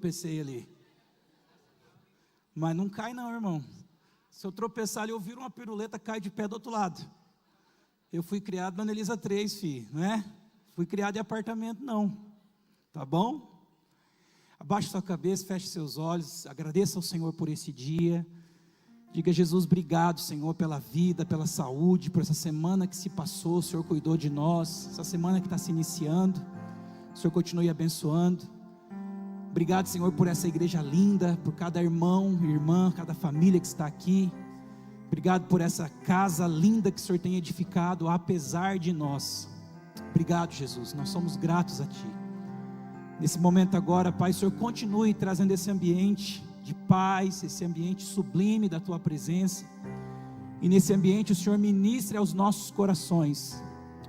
tropecei ali. Mas não cai não, irmão. Se eu tropeçar ali, eu viro uma piruleta, cai de pé do outro lado. Eu fui criado na Anelisa 3, filho, não é? Fui criado em apartamento, não. Tá bom? Abaixe sua cabeça, feche seus olhos, agradeça ao Senhor por esse dia. Diga: Jesus, obrigado, Senhor, pela vida, pela saúde, por essa semana que se passou. O Senhor cuidou de nós, essa semana que está se iniciando. O Senhor continue abençoando. Obrigado, Senhor, por essa igreja linda, por cada irmão, irmã, cada família que está aqui. Obrigado por essa casa linda que o Senhor tem edificado, apesar de nós. Obrigado, Jesus, nós somos gratos a Ti. Nesse momento agora, Pai, o Senhor continue trazendo esse ambiente de paz, esse ambiente sublime da Tua presença. E nesse ambiente o Senhor ministre aos nossos corações.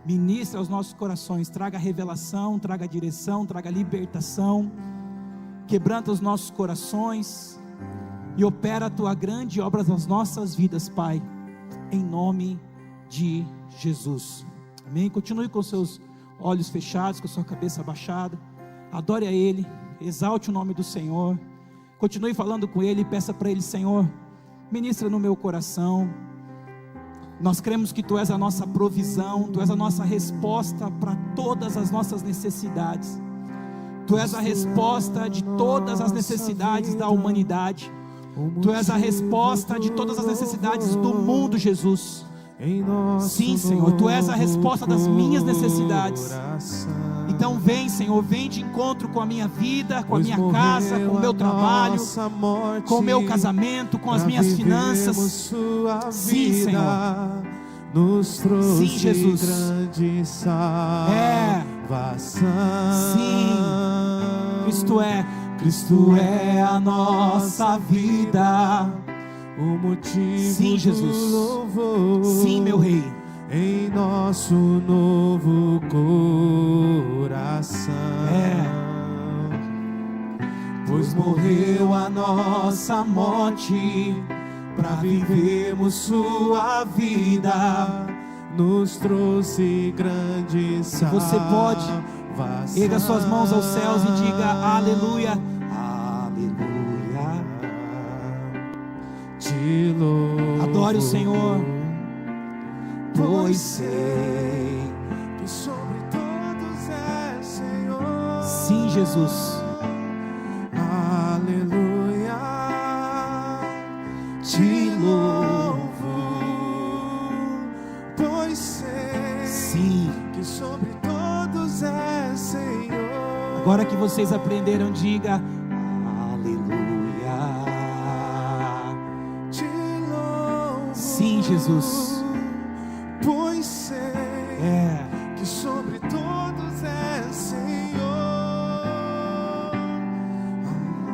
Ministre aos nossos corações, traga revelação, traga direção, traga libertação. Quebranta os nossos corações e opera a Tua grande obra nas nossas vidas, Pai, em nome de Jesus, amém? Continue com seus olhos fechados, com sua cabeça abaixada, adore a Ele, exalte o nome do Senhor, continue falando com Ele, peça para Ele: Senhor, ministra no meu coração. Nós cremos que Tu és a nossa provisão, Tu és a nossa resposta para todas as nossas necessidades. Tu és a resposta de todas as necessidades da humanidade. Tu és a resposta de todas as necessidades do mundo, Jesus. Sim, Senhor, Tu és a resposta das minhas necessidades. Então vem, Senhor, vem de encontro com a minha vida, com a minha casa, com o meu trabalho, com o meu casamento, com as minhas finanças. Sim, Senhor. Sim, Jesus. Sim. Cristo é a nossa vida, o motivo. Sim, Jesus. Do louvor. Sim, meu Rei. Em nosso novo coração. Pois morreu a nossa morte para vivermos sua vida. Nos trouxe grande salvação. Você pode, erga suas mãos aos céus e diga: aleluia, aleluia. Te louvo. Adore o Senhor, pois sei que sobre todos é Senhor. Sim, Jesus. Aleluia. Te louvo, pois sei. Sim. Que sobre todos é Senhor. Agora que vocês aprenderam, diga: aleluia. Te louvo. Sim, Jesus. Pois sei. Que sobre todos é Senhor.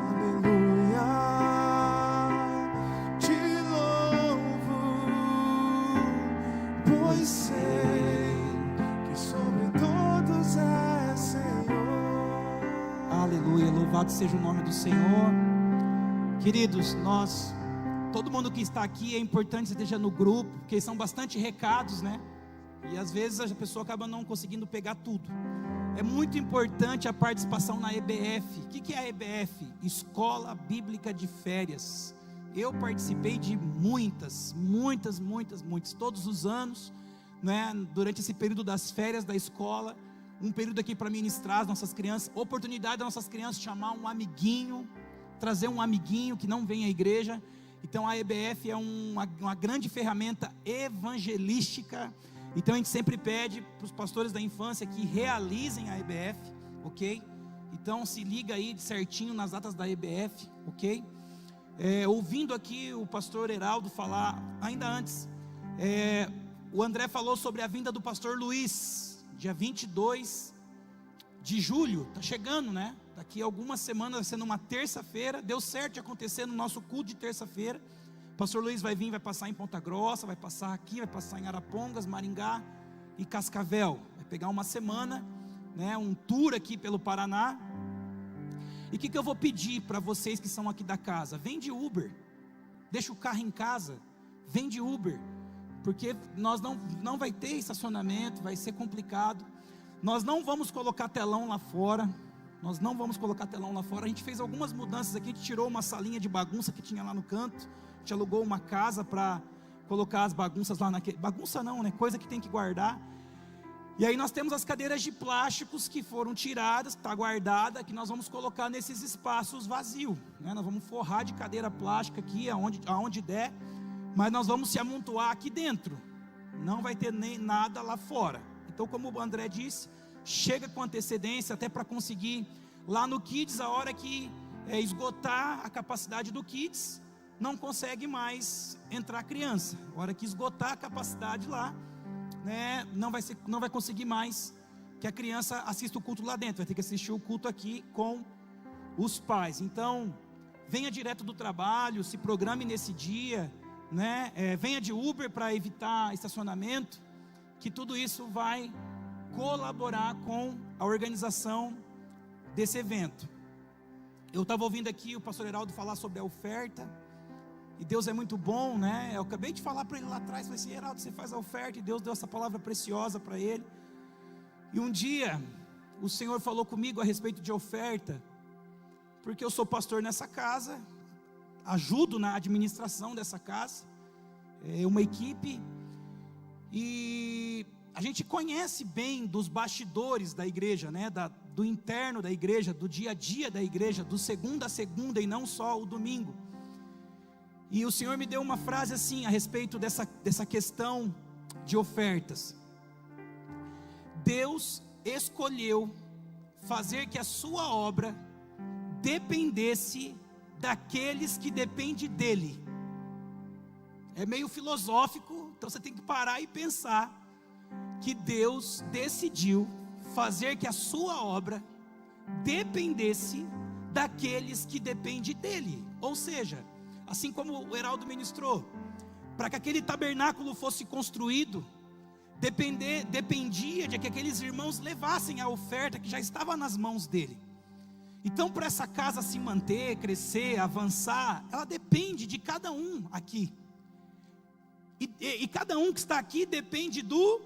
Aleluia. Te louvo, pois sei que sobre todos é Senhor. Aleluia, louvado seja o nome do Senhor. Queridos, todo mundo que está aqui, é importante que esteja no grupo, porque são bastante recados, né? E às vezes a pessoa acaba não conseguindo pegar tudo. É muito importante a participação na EBF. O que é a EBF? Escola Bíblica de Férias. Eu participei de muitas, todos os anos, né? Durante esse período das férias da escola, um período aqui para ministrar as nossas crianças, oportunidade das nossas crianças chamar um amiguinho, trazer um amiguinho que não vem à igreja. Então a EBF é uma grande ferramenta evangelística. Então a gente sempre pede para os pastores da infância que realizem a EBF, ok? Então se liga aí certinho nas datas da EBF, ok? Ouvindo aqui o pastor Heraldo falar, ainda antes, o André falou sobre a vinda do pastor Luiz, dia 22 de julho, está chegando, né? Daqui a algumas semanas, vai ser numa terça-feira. Deu certo de acontecer no nosso culto de terça-feira. O pastor Luiz vai vir, vai passar em Ponta Grossa, vai passar aqui, vai passar em Arapongas, Maringá e Cascavel. Vai pegar uma semana, né, um tour aqui pelo Paraná. E o que eu vou pedir para vocês que são aqui da casa? Vem de Uber, deixa o carro em casa, vem de Uber, porque nós não vai ter estacionamento, vai ser complicado. Nós não vamos colocar telão lá fora, Nós não vamos colocar telão lá fora. A gente fez algumas mudanças aqui, a gente tirou uma salinha de bagunça que tinha lá no canto, a gente alugou uma casa para colocar as bagunças lá naquele, bagunça não, né, coisa que tem que guardar. E aí nós temos as cadeiras de plásticos que foram tiradas, está guardada, que nós vamos colocar nesses espaços vazios, né? Nós vamos forrar de cadeira plástica aqui, aonde der, mas nós vamos se amontoar aqui dentro, não vai ter nem nada lá fora. Então, como o André disse, chega com antecedência, até para conseguir, lá no Kids, a hora que esgotar a capacidade do Kids, não consegue mais entrar criança. A hora que esgotar a capacidade lá, né, não vai conseguir mais que a criança assista o culto lá dentro, vai ter que assistir o culto aqui com os pais. Então, venha direto do trabalho, se programe nesse dia, né, venha de Uber para evitar estacionamento, que tudo isso vai colaborar com a organização desse evento. Eu estava ouvindo aqui o pastor Heraldo falar sobre a oferta, e Deus é muito bom, né? Eu acabei de falar para ele lá atrás, falei assim: Heraldo, você faz a oferta, e Deus deu essa palavra preciosa para ele. E um dia, o Senhor falou comigo a respeito de oferta, porque eu sou pastor nessa casa, ajudo na administração dessa casa, uma equipe, e a gente conhece bem dos bastidores da igreja, né? Do interno da igreja, do dia a dia da igreja, do segunda a segunda e não só o domingo. E o Senhor me deu uma frase assim a respeito dessa questão de ofertas. Deus escolheu fazer que a sua obra dependesse daqueles que dependem dele. É meio filosófico, então você tem que parar e pensar que Deus decidiu fazer que a sua obra dependesse daqueles que dependem dele. Ou seja, assim como o Heraldo ministrou, para que aquele tabernáculo fosse construído, dependia de que aqueles irmãos levassem a oferta que já estava nas mãos dele. Então, para essa casa se manter, crescer, avançar, ela depende de cada um aqui. E cada um que está aqui depende do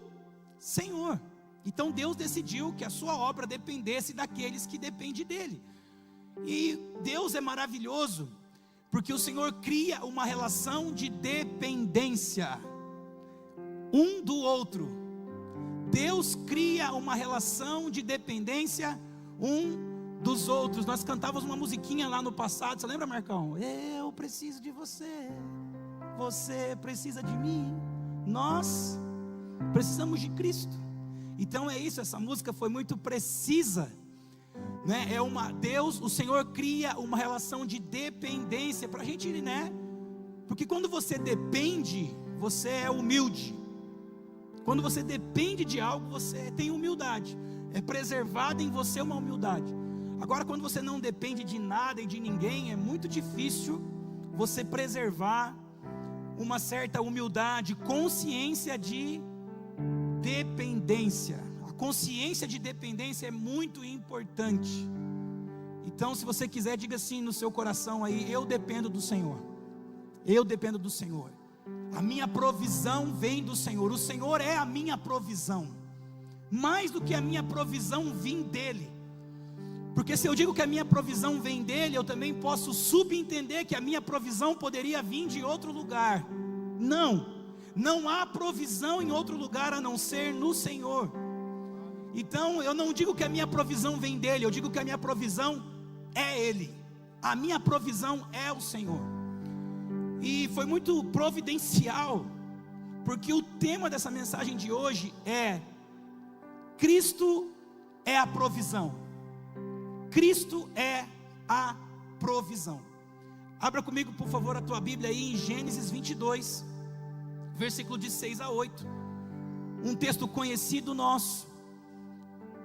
Senhor. Então Deus decidiu que a sua obra dependesse daqueles que dependem dele. E Deus é maravilhoso, porque o Senhor cria uma relação de dependência um do outro. Deus cria uma relação de dependência um dos outros. Nós cantávamos uma musiquinha lá no passado, você lembra, Marcão? Eu preciso de você, você precisa de mim, nós precisamos de Cristo. Então é isso, essa música foi muito precisa, né? O Senhor cria uma relação de dependência para a gente, né? Porque quando você depende, você é humilde. Quando você depende de algo, você tem humildade. É preservada em você uma humildade. Agora, quando você não depende de nada e de ninguém, é muito difícil você preservar uma certa humildade, consciência de dependência. A consciência de dependência é muito importante. Então, se você quiser, diga assim no seu coração aí: eu dependo do Senhor. Eu dependo do Senhor. A minha provisão vem do Senhor. O Senhor é a minha provisão. Mais do que a minha provisão vem dele. Porque se eu digo que a minha provisão vem dele, eu também posso subentender que a minha provisão poderia vir de outro lugar. Não há provisão em outro lugar a não ser no Senhor. Então eu não digo que a minha provisão vem dele, eu digo que a minha provisão é ele. A minha provisão é o Senhor. E foi muito providencial, porque o tema dessa mensagem de hoje é: Cristo é a provisão. Cristo é a provisão. Abra comigo, por favor, a tua Bíblia aí em Gênesis 22, versículo de 6 a 8. Um texto conhecido nosso,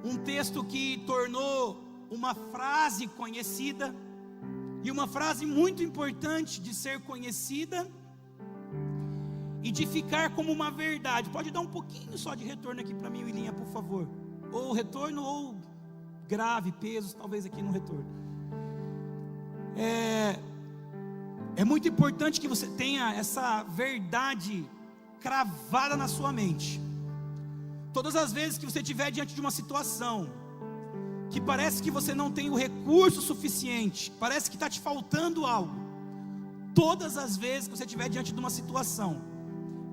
um texto que tornou uma frase conhecida, e uma frase muito importante de ser conhecida e de ficar como uma verdade. Pode dar um pouquinho só de retorno aqui para mim, Willinha, por favor. Ou retorno ou grave, pesos, talvez aqui no retorno. É muito importante que você tenha essa verdade cravada na sua mente. Todas as vezes que você estiver diante de uma situação, que parece que você não tem o recurso suficiente, parece que está te faltando algo, todas as vezes que você estiver diante de uma situação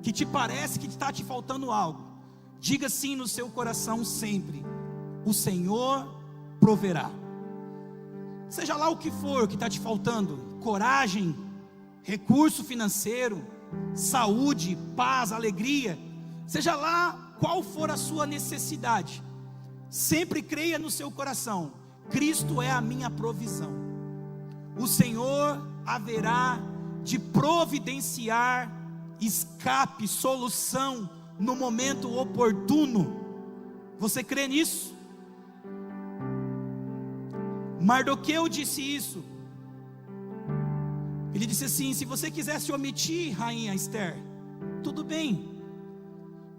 que te parece que está te faltando algo, diga sim no seu coração sempre: o Senhor proverá. Seja lá o que for que está te faltando, coragem, recurso financeiro, saúde, paz, alegria, seja lá qual for a sua necessidade, sempre creia no seu coração: Cristo é a minha provisão. O Senhor haverá de providenciar escape, solução no momento oportuno. Você crê nisso? Mardoqueu disse isso. Ele disse assim: se você quiser se omitir, rainha Esther, tudo bem,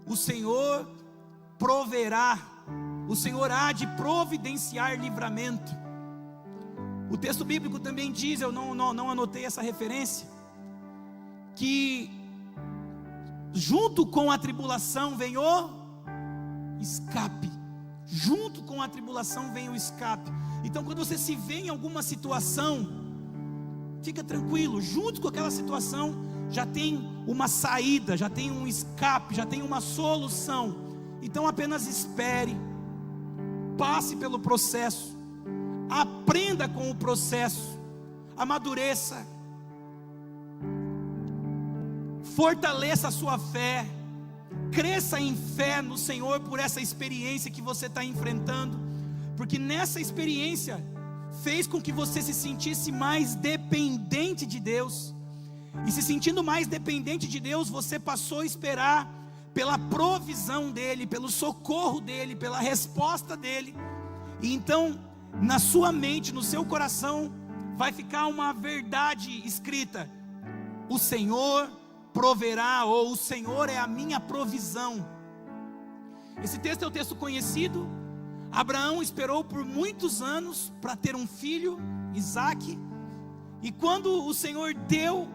o Senhor proverá, o Senhor há de providenciar livramento. O texto bíblico também diz, eu não anotei essa referência, que junto com a tribulação vem o escape. Junto com a tribulação vem o escape. Então, quando você se vê em alguma situação, fica tranquilo, junto com aquela situação já tem uma saída, já tem um escape, já tem uma solução. Então apenas espere, passe pelo processo, aprenda com o processo, amadureça, fortaleça a sua fé, cresça em fé no Senhor por essa experiência que você está enfrentando, porque nessa experiência fez com que você se sentisse mais dependente de Deus, e se sentindo mais dependente de Deus, você passou a esperar pela provisão dEle, pelo socorro dEle, pela resposta dEle. E então na sua mente, no seu coração, vai ficar uma verdade escrita: o Senhor proverá, ou o Senhor é a minha provisão. Esse texto é um texto conhecido. Abraão esperou por muitos anos para ter um filho, Isaque, e quando o Senhor deu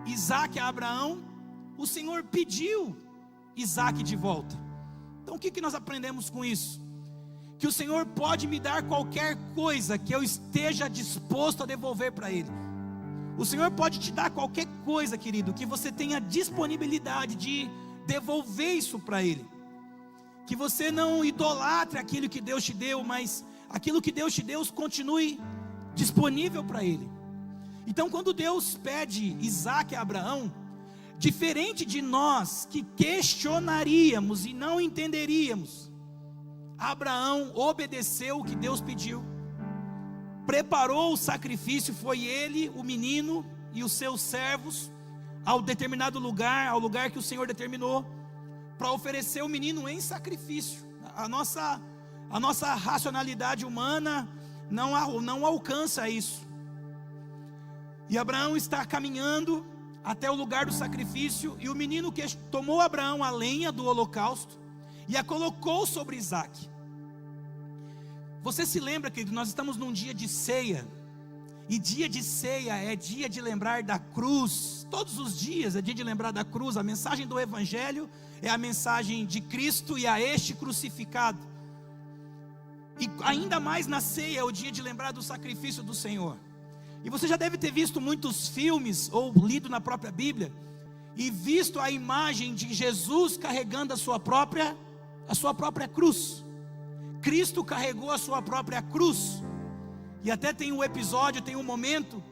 Isaque a Abraão, o Senhor pediu Isaque de volta. Então o que nós aprendemos com isso? Que o Senhor pode me dar qualquer coisa que eu esteja disposto a devolver para Ele. O Senhor pode te dar qualquer coisa, querido, que você tenha disponibilidade de devolver isso para Ele. Que você não idolatre aquilo que Deus te deu, mas aquilo que Deus te deu continue disponível para Ele. Então, quando Deus pede Isaque a Abraão, diferente de nós que questionaríamos e não entenderíamos, Abraão obedeceu o que Deus pediu, preparou o sacrifício, foi ele, o menino e os seus servos ao determinado lugar, ao lugar que o Senhor determinou, para oferecer o menino em sacrifício. A nossa racionalidade humana não alcança isso. E Abraão está caminhando até o lugar do sacrifício, e o menino tomou Abraão a lenha do holocausto e a colocou sobre Isaque. Você se lembra, querido, nós estamos num dia de ceia, e dia de ceia é dia de lembrar da cruz. Todos os dias é dia de lembrar da cruz. A mensagem do Evangelho é a mensagem de Cristo e a este crucificado. E ainda mais na ceia é o dia de lembrar do sacrifício do Senhor. E você já deve ter visto muitos filmes, ou lido na própria Bíblia, e visto a imagem de Jesus carregando a sua própria cruz. Cristo carregou a sua própria cruz. E até tem um episódio, tem um momento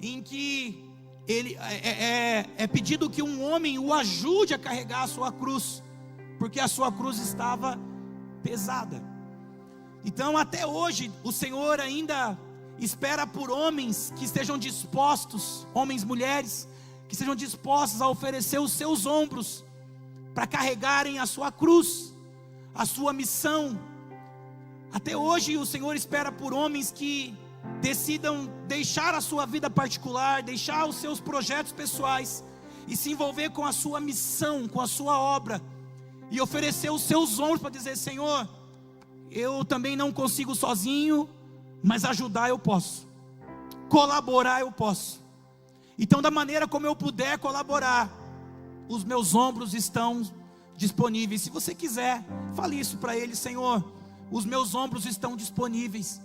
em que ele é pedido que um homem o ajude a carregar a sua cruz, porque a sua cruz estava pesada. Então até hoje o Senhor ainda espera por homens que estejam dispostos, homens, mulheres, que estejam dispostos a oferecer os seus ombros para carregarem a sua cruz, a sua missão. Até hoje o Senhor espera por homens que decidam deixar a sua vida particular, deixar os seus projetos pessoais e se envolver com a sua missão, com a sua obra, e oferecer os seus ombros para dizer: Senhor, eu também não consigo sozinho, mas ajudar eu posso, colaborar eu posso. Então, da maneira como eu puder colaborar, os meus ombros estão disponíveis. Se você quiser, fale isso para Ele: Senhor, os meus ombros estão disponíveis.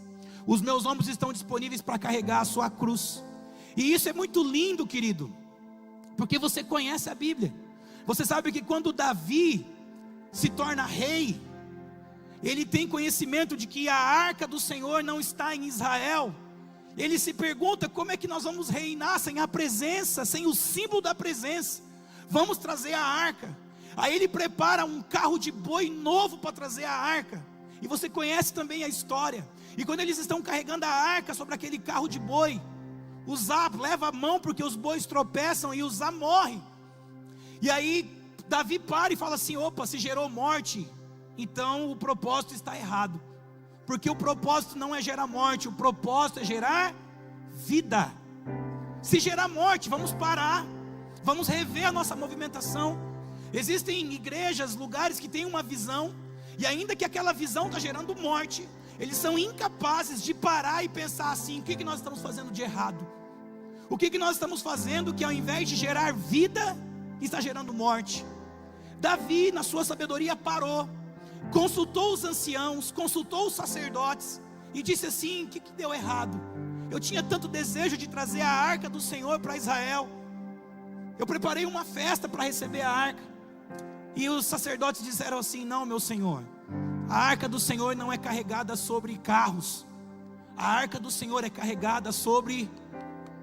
Os meus ombros estão disponíveis para carregar a sua cruz. E isso é muito lindo, querido, porque você conhece a Bíblia. Você sabe que quando Davi se torna rei, ele tem conhecimento de que a arca do Senhor não está em Israel. Ele se pergunta: como é que nós vamos reinar sem a presença, sem o símbolo da presença? Vamos trazer a arca. Aí ele prepara um carro de boi novo para trazer a arca. E você conhece também a história. E quando eles estão carregando a arca sobre aquele carro de boi, Uzá leva a mão porque os bois tropeçam e Uzá morre. E aí Davi para e fala assim: opa, se gerou morte, então o propósito está errado. Porque o propósito não é gerar morte, o propósito é gerar vida. Se gerar morte, vamos parar, vamos rever a nossa movimentação. Existem igrejas, lugares que têm uma visão, e ainda que aquela visão está gerando morte, eles são incapazes de parar e pensar assim: o que nós estamos fazendo de errado? O que nós estamos fazendo que ao invés de gerar vida, está gerando morte? Davi, na sua sabedoria, parou, consultou os anciãos, consultou os sacerdotes e disse assim: o que deu errado? Eu tinha tanto desejo de trazer a arca do Senhor para Israel, eu preparei uma festa para receber a arca. E os sacerdotes disseram assim: não, meu Senhor, a arca do Senhor não é carregada sobre carros, a arca do Senhor é carregada sobre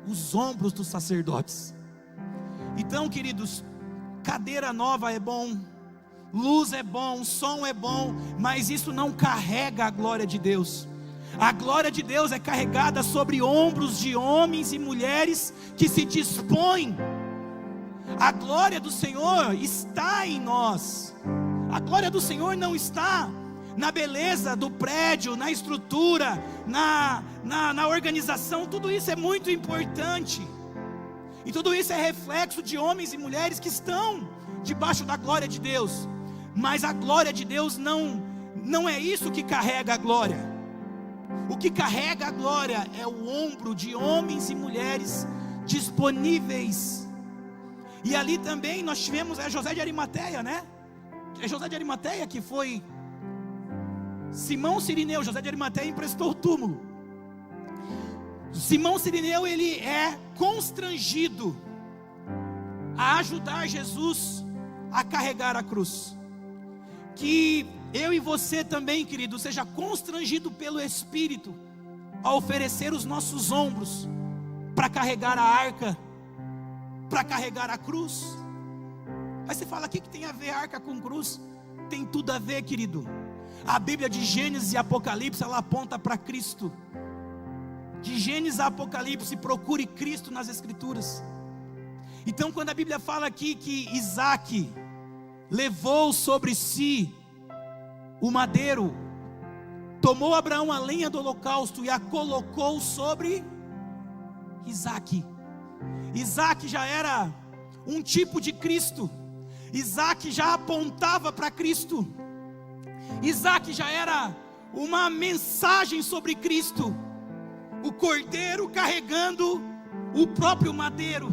os ombros dos sacerdotes. Então, queridos, cadeira nova é bom, luz é bom, som é bom, mas isso não carrega a glória de Deus. A glória de Deus é carregada sobre ombros de homens e mulheres que se dispõem. A glória do Senhor está em nós. A glória do Senhor não está na beleza do prédio, na estrutura, na organização. Tudo isso é muito importante, e tudo isso é reflexo de homens e mulheres que estão debaixo da glória de Deus. Mas a glória de Deus não é isso que carrega a glória. O que carrega a glória é o ombro de homens e mulheres disponíveis. E ali também nós tivemos José de Arimateia, né? É José de Arimateia que foi Simão Cirineu. José de Arimateia emprestou o túmulo. Simão Cirineu, ele é constrangido a ajudar Jesus a carregar a cruz. Que eu e você também, querido, seja constrangido pelo Espírito a oferecer os nossos ombros para carregar a arca, para carregar a cruz. Aí você fala: o que tem a ver arca com cruz? Tem tudo a ver, querido. A Bíblia de Gênesis e Apocalipse, ela aponta para Cristo. De Gênesis a Apocalipse, procure Cristo nas Escrituras. Então, quando a Bíblia fala aqui que Isaac levou sobre si o madeiro, tomou Abraão a lenha do holocausto e a colocou sobre Isaac. Isaac já era um tipo de Cristo. Isaac já apontava para Cristo. Isaac já era uma mensagem sobre Cristo. O cordeiro carregando o próprio madeiro.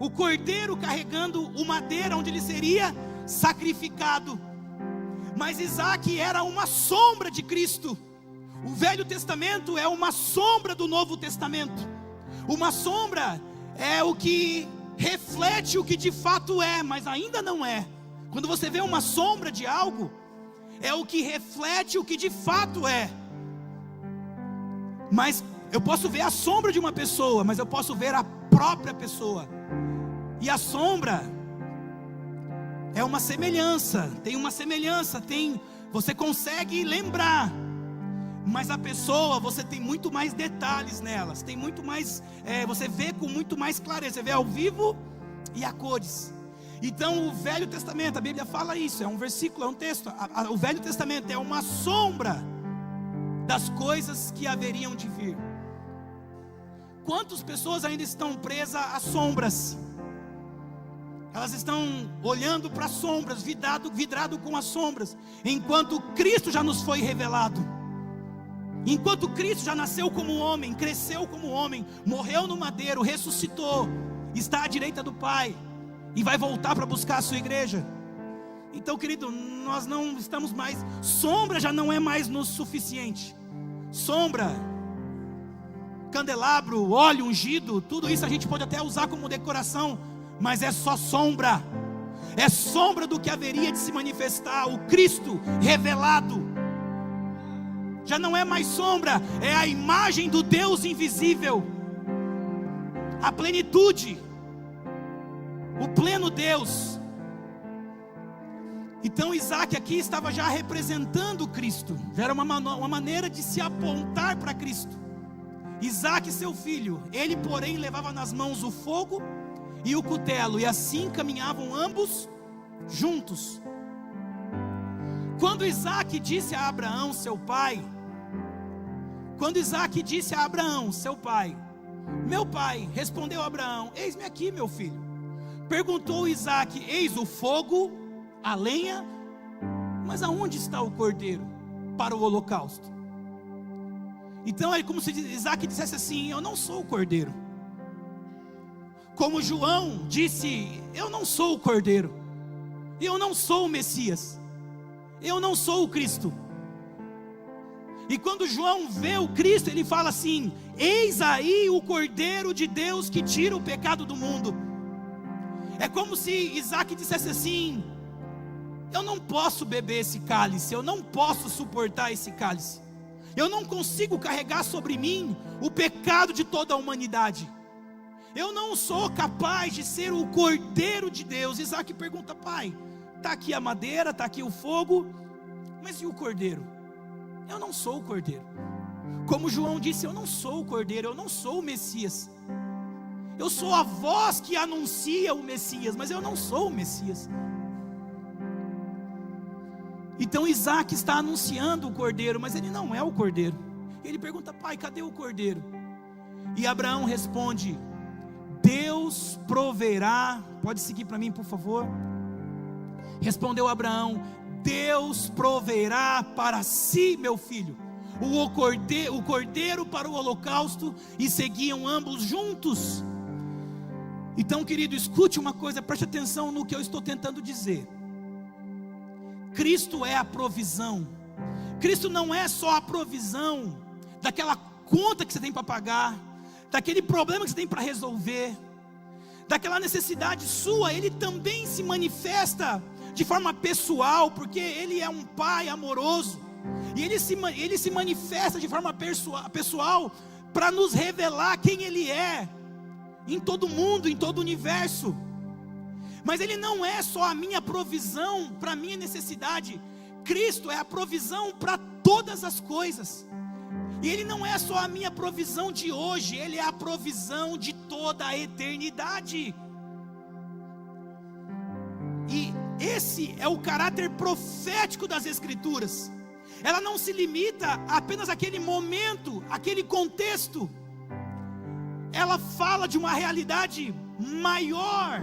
O cordeiro carregando o madeiro onde ele seria sacrificado. Mas Isaac era uma sombra de Cristo. O Velho Testamento é uma sombra do Novo Testamento. Uma sombra é o que reflete o que de fato é, mas ainda não é. Quando você vê uma sombra de algo, é o que reflete o que de fato é. Mas eu posso ver a sombra de uma pessoa, mas eu posso ver a própria pessoa. E a sombra é uma semelhança, tem uma semelhança, você consegue lembrar. Mas a pessoa, você tem muito mais detalhes nelas, tem muito mais, você vê com muito mais clareza, você vê ao vivo e a cores. Então o Velho Testamento, a Bíblia fala isso, é um versículo, é um texto. O Velho Testamento é uma sombra das coisas que haveriam de vir. Quantas pessoas ainda estão presas a sombras? Elas estão olhando para sombras, vidrado com as sombras, enquanto Cristo já nos foi revelado. Enquanto Cristo já nasceu como homem, cresceu como homem, morreu no madeiro, ressuscitou, está à direita do Pai e vai voltar para buscar a sua igreja. Então, querido, nós não estamos mais, sombra já não é mais no suficiente. Sombra, candelabro, óleo ungido, tudo isso a gente pode até usar como decoração, mas é só sombra. É sombra do que haveria de se manifestar, o Cristo revelado. Já não é mais sombra, é a imagem do Deus invisível, a plenitude, o pleno Deus. Então Isaac aqui estava já representando Cristo, já era uma maneira de se apontar para Cristo. Isaac, seu filho, ele porém levava nas mãos o fogo e o cutelo, e assim caminhavam ambos juntos. Quando Isaac disse a Abraão, seu pai, meu pai, respondeu Abraão, eis-me aqui, meu filho. Perguntou Isaac, eis o fogo, a lenha, mas aonde está o cordeiro para o holocausto? Então é como se Isaac dissesse assim, eu não sou o cordeiro. Como João disse, eu não sou o cordeiro, eu não sou o Messias, eu não sou o Cristo. E quando João vê o Cristo, ele fala assim, eis aí o Cordeiro de Deus que tira o pecado do mundo. É como se Isaac dissesse assim, eu não posso beber esse cálice, eu não posso suportar esse cálice, eu não consigo carregar sobre mim o pecado de toda a humanidade, eu não sou capaz de ser o Cordeiro de Deus. Isaac pergunta, pai, está aqui a madeira, está aqui o fogo, mas e o cordeiro? Eu não sou o cordeiro. Como João disse, eu não sou o cordeiro, eu não sou o Messias. Eu sou a voz que anuncia o Messias, mas eu não sou o Messias. Então Isaac está anunciando o cordeiro, mas ele não é o cordeiro. Ele pergunta, pai, cadê o cordeiro? E Abraão responde, Deus proverá. Pode seguir para mim, por favor. Respondeu Abraão, Deus proverá para si, meu filho, o cordeiro para o holocausto. E seguiam ambos juntos. Então, querido, escute uma coisa, preste atenção no que eu estou tentando dizer. Cristo é a provisão. Cristo não é só a provisão daquela conta que você tem para pagar, daquele problema que você tem para resolver, daquela necessidade sua. Ele também se manifesta de forma pessoal, porque Ele é um Pai amoroso, e Ele se manifesta de forma pessoal, para nos revelar quem Ele é, em todo mundo, em todo o universo. Mas Ele não é só a minha provisão para a minha necessidade, Cristo é a provisão para todas as coisas. E Ele não é só a minha provisão de hoje, Ele é a provisão de toda a eternidade. E esse é o caráter profético das Escrituras. Ela não se limita apenas àquele momento, àquele contexto. Ela fala de uma realidade maior,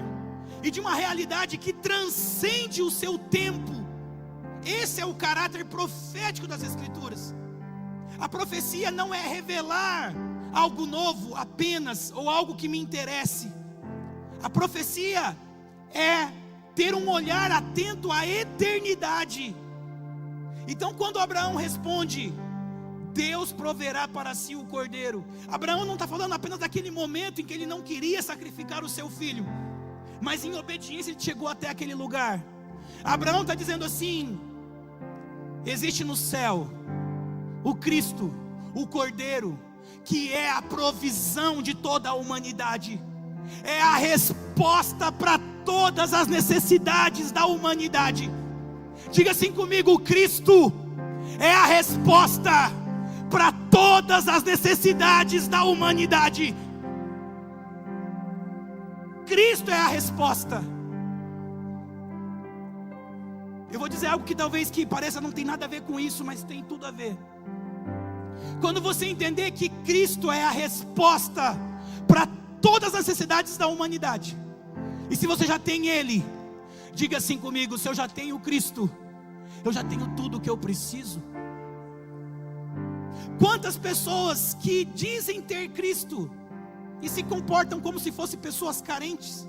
e de uma realidade que transcende o seu tempo. Esse é o caráter profético das Escrituras. A profecia não é revelar algo novo apenas, ou algo que me interesse. A profecia é ter um olhar atento à eternidade. Então, quando Abraão responde, Deus proverá para si o cordeiro, Abraão não está falando apenas daquele momento em que ele não queria sacrificar o seu filho, mas em obediência ele chegou até aquele lugar. Abraão está dizendo assim, existe no céu o Cristo, o Cordeiro, que é a provisão de toda a humanidade, é a resposta para todas as necessidades da humanidade. Diga assim comigo, o Cristo é a resposta para todas as necessidades da humanidade. Cristo é a resposta. Eu vou dizer algo que talvez que pareça não tem nada a ver com isso, mas tem tudo a ver. Quando você entender que Cristo é a resposta para todas as necessidades da humanidade, e se você já tem Ele, diga assim comigo, se eu já tenho Cristo, eu já tenho tudo o que eu preciso. Quantas pessoas que dizem ter Cristo e se comportam como se fossem pessoas carentes?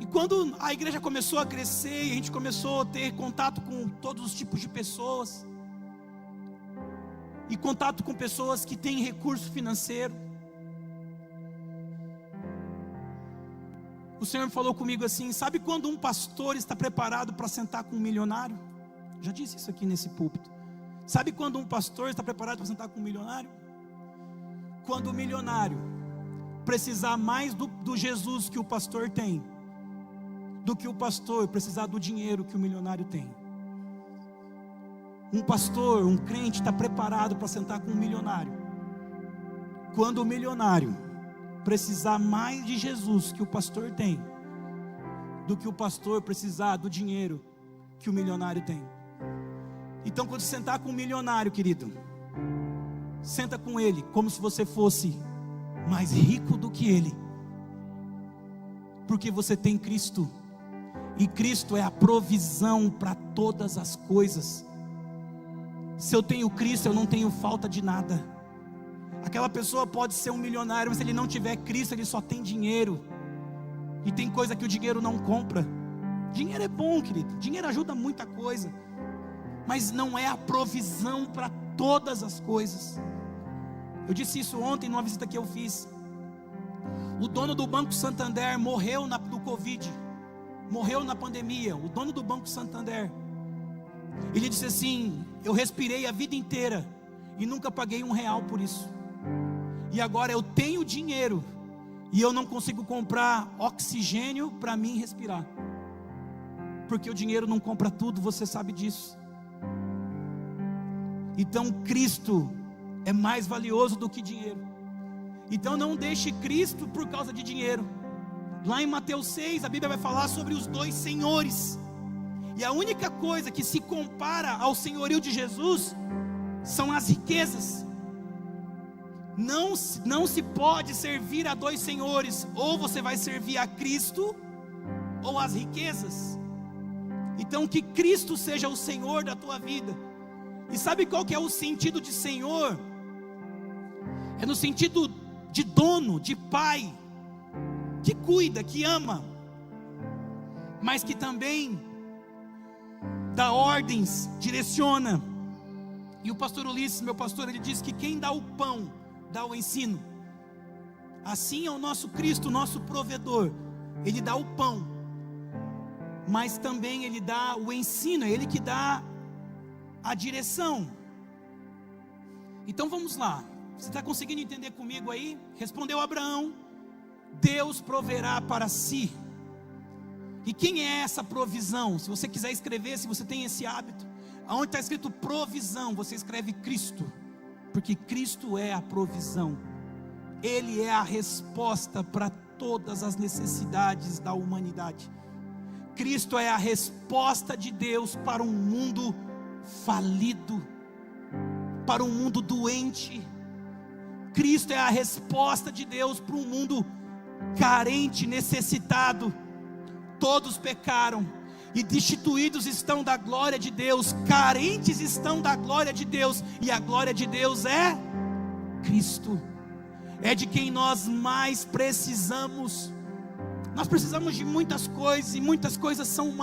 E quando a igreja começou a crescer, e a gente começou a ter contato com todos os tipos de pessoas, e contato com pessoas que têm recurso financeiro, o Senhor falou comigo assim: sabe quando um pastor está preparado para sentar com um milionário? Já disse isso aqui nesse púlpito. Sabe quando um pastor está preparado para sentar com um milionário? Quando o milionário precisar mais do Jesus que o pastor tem, do que o pastor precisar do dinheiro que o milionário tem. Um pastor, um crente está preparado para sentar com um milionário quando o milionário precisar mais de Jesus que o pastor tem, do que o pastor precisar do dinheiro que o milionário tem. Então, quando você sentar com um milionário, querido, senta com ele como se você fosse mais rico do que ele, porque você tem Cristo, e Cristo é a provisão para todas as coisas. Se eu tenho Cristo, eu não tenho falta de nada. Aquela pessoa pode ser um milionário, mas se ele não tiver Cristo, ele só tem dinheiro, e tem coisa que o dinheiro não compra. Dinheiro é bom, querido, dinheiro ajuda muita coisa, mas não é a provisão para todas as coisas. Eu disse isso ontem numa visita que eu fiz. O dono do Banco Santander morreu no Covid, morreu na pandemia. O dono do Banco Santander, ele disse assim: eu respirei a vida inteira e nunca paguei R$1 por isso, e agora eu tenho dinheiro e eu não consigo comprar oxigênio para mim respirar, porque o dinheiro não compra tudo, você sabe disso. Então Cristo é mais valioso do que dinheiro. Então não deixe Cristo por causa de dinheiro. Lá em Mateus 6, a Bíblia vai falar sobre os dois senhores, e a única coisa que se compara ao senhorio de Jesus são as riquezas. Não se pode servir a dois senhores: ou você vai servir a Cristo ou as riquezas. Então que Cristo seja o Senhor da tua vida. E sabe qual que é o sentido de Senhor? É no sentido de dono, de pai, que cuida, que ama, mas que também dá ordens, direciona. E o pastor Ulisses, meu pastor, ele diz que quem dá o pão, dá o ensino. Assim é o nosso Cristo, nosso provedor. Ele dá o pão, mas também ele dá o ensino, é ele que dá a direção. Então vamos lá, você está conseguindo entender comigo aí? Respondeu Abraão: Deus proverá para si. E quem é essa provisão? Se você quiser escrever, se você tem esse hábito, aonde está escrito provisão, você escreve Cristo, porque Cristo é a provisão. Ele é a resposta para todas as necessidades da humanidade. Cristo é a resposta de Deus para um mundo falido, para um mundo doente. Cristo é a resposta de Deus para um mundo carente, necessitado. Todos pecaram e destituídos estão da glória de Deus, carentes estão da glória de Deus, e a glória de Deus é Cristo, é de quem nós mais precisamos. Nós precisamos de muitas coisas, e muitas coisas são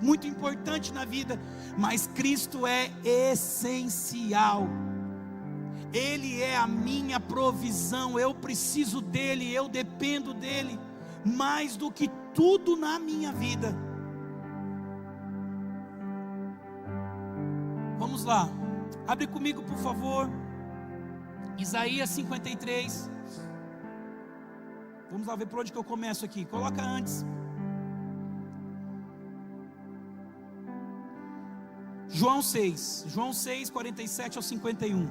muito importantes na vida, mas Cristo é essencial. Ele é a minha provisão, eu preciso dele, eu dependo dele, mais do que tudo na minha vida. Vamos lá, abre comigo por favor, Isaías 53. Vamos lá ver por onde que eu começo aqui. Coloca antes. João 6, 47 ao 51.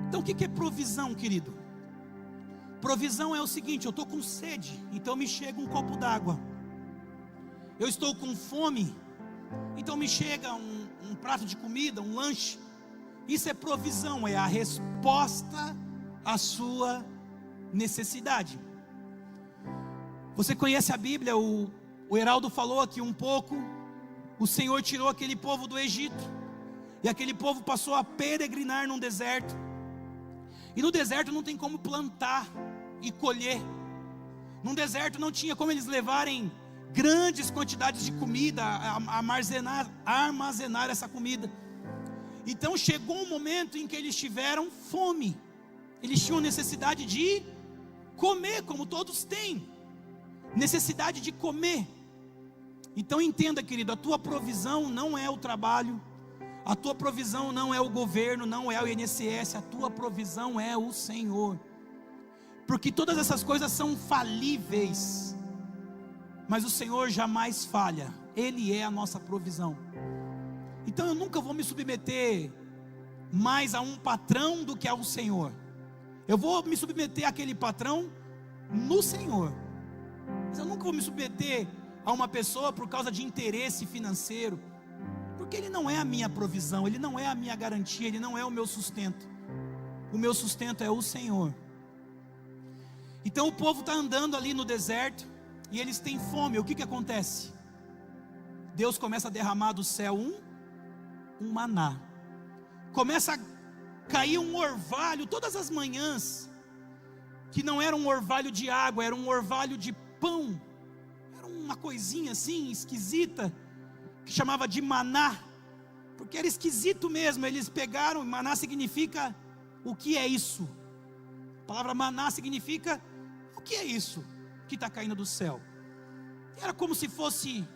Então o que é provisão, querido? Provisão é o seguinte: eu estou com sede, então me chega um copo d'água. Eu estou com fome, então me chega um prato de comida, um lanche. Isso é provisão, é a resposta à sua necessidade. Você conhece a Bíblia, o Heraldo falou aqui um pouco. O Senhor tirou aquele povo do Egito, e aquele povo passou a peregrinar num deserto. E no deserto não tem como plantar e colher. No deserto não tinha como eles levarem grandes quantidades de comida, armazenar essa comida. Então chegou um momento em que eles tiveram fome. Eles tinham necessidade de comer, como todos têm. Necessidade de comer. Então entenda, querido, a tua provisão não é o trabalho, a tua provisão não é o governo, não é o INSS, a tua provisão é o Senhor. Porque todas essas coisas são falíveis, mas o Senhor jamais falha. Ele é a nossa provisão. Então eu nunca vou me submeter mais a um patrão do que ao Senhor. Eu vou me submeter àquele patrão no Senhor, mas eu nunca vou me submeter a uma pessoa por causa de interesse financeiro, porque ele não é a minha provisão, ele não é a minha garantia, ele não é o meu sustento. O meu sustento é o Senhor. Então o povo está andando ali no deserto e eles têm fome. O que acontece? Deus começa a derramar do céu um maná. Começa a cair um orvalho todas as manhãs, que não era um orvalho de água, era um orvalho de pão. Era uma coisinha assim esquisita, que chamava de maná, porque era esquisito mesmo. Eles pegaram, maná significa o que é isso? A palavra maná significa o que é isso que está caindo do céu. Era como se fosse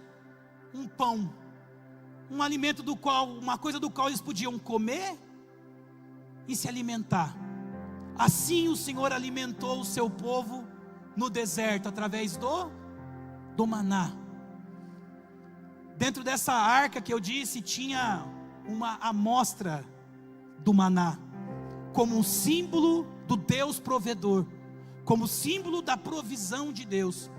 um pão, um alimento do qual, uma coisa do qual eles podiam comer e se alimentar. Assim o Senhor alimentou o seu povo no deserto, através do maná. Dentro dessa arca que eu disse, tinha uma amostra do maná, como um símbolo do Deus provedor, como símbolo da provisão de Deus.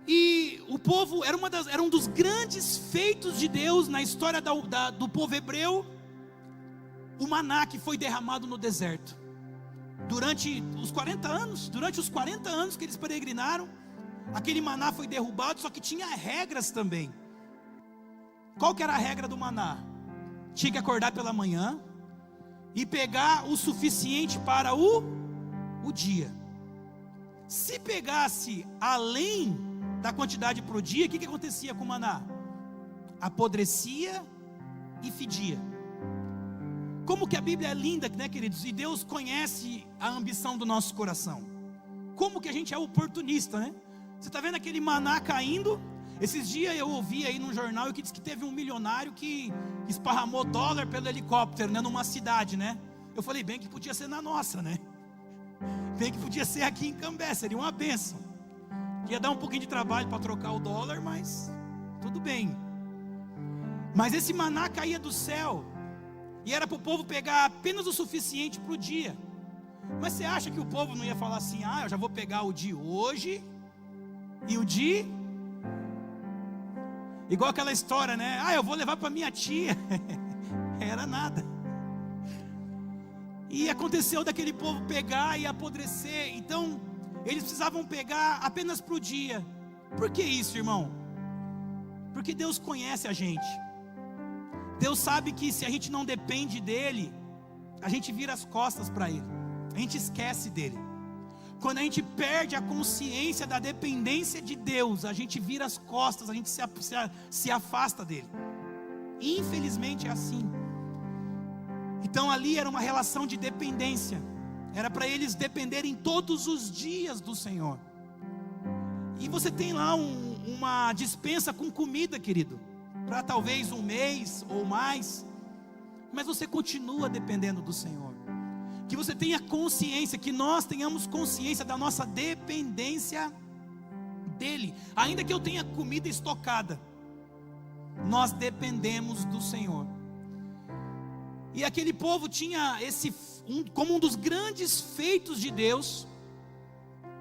E o povo era um dos grandes feitos de Deus na história do povo hebreu, o maná que foi derramado no deserto. Durante os 40 anos que eles peregrinaram, aquele maná foi derrubado, só que tinha regras também. Qual que era a regra do maná? Tinha que acordar pela manhã e pegar o suficiente para o dia. Se pegasse além da quantidade para o dia, o que acontecia com o maná? Apodrecia e fedia. Como que a Bíblia é linda, né, queridos? E Deus conhece a ambição do nosso coração. Como que a gente é oportunista, né? Você está vendo aquele maná caindo? Esses dias eu ouvi aí num jornal que diz que teve um milionário que esparramou dólar pelo helicóptero, né, numa cidade, né? Eu falei, bem que podia ser na nossa, né? Bem que podia ser aqui em Cambé, seria uma bênção. Ia dar um pouquinho de trabalho para trocar o dólar, mas tudo bem. Mas esse maná caía do céu, e era para o povo pegar apenas o suficiente para o dia. Mas você acha que o povo não ia falar assim, eu já vou pegar o de hoje e o de... Igual aquela história, né? Eu vou levar para minha tia. Era nada. E aconteceu daquele povo pegar e apodrecer. Então eles precisavam pegar apenas para o dia. Por que isso, irmão? Porque Deus conhece a gente. Deus sabe que se a gente não depende dEle, a gente vira as costas para Ele, a gente esquece dEle. Quando a gente perde a consciência da dependência de Deus, a gente vira as costas, a gente se afasta dEle. Infelizmente é assim. Então ali era uma relação de dependência. Era para eles dependerem todos os dias do Senhor. E você tem lá uma despensa com comida, querido, para talvez um mês ou mais, mas você continua dependendo do Senhor. Que você tenha consciência, que nós tenhamos consciência da nossa dependência dEle. Ainda que eu tenha comida estocada, nós dependemos do Senhor. E aquele povo tinha como um dos grandes feitos de Deus,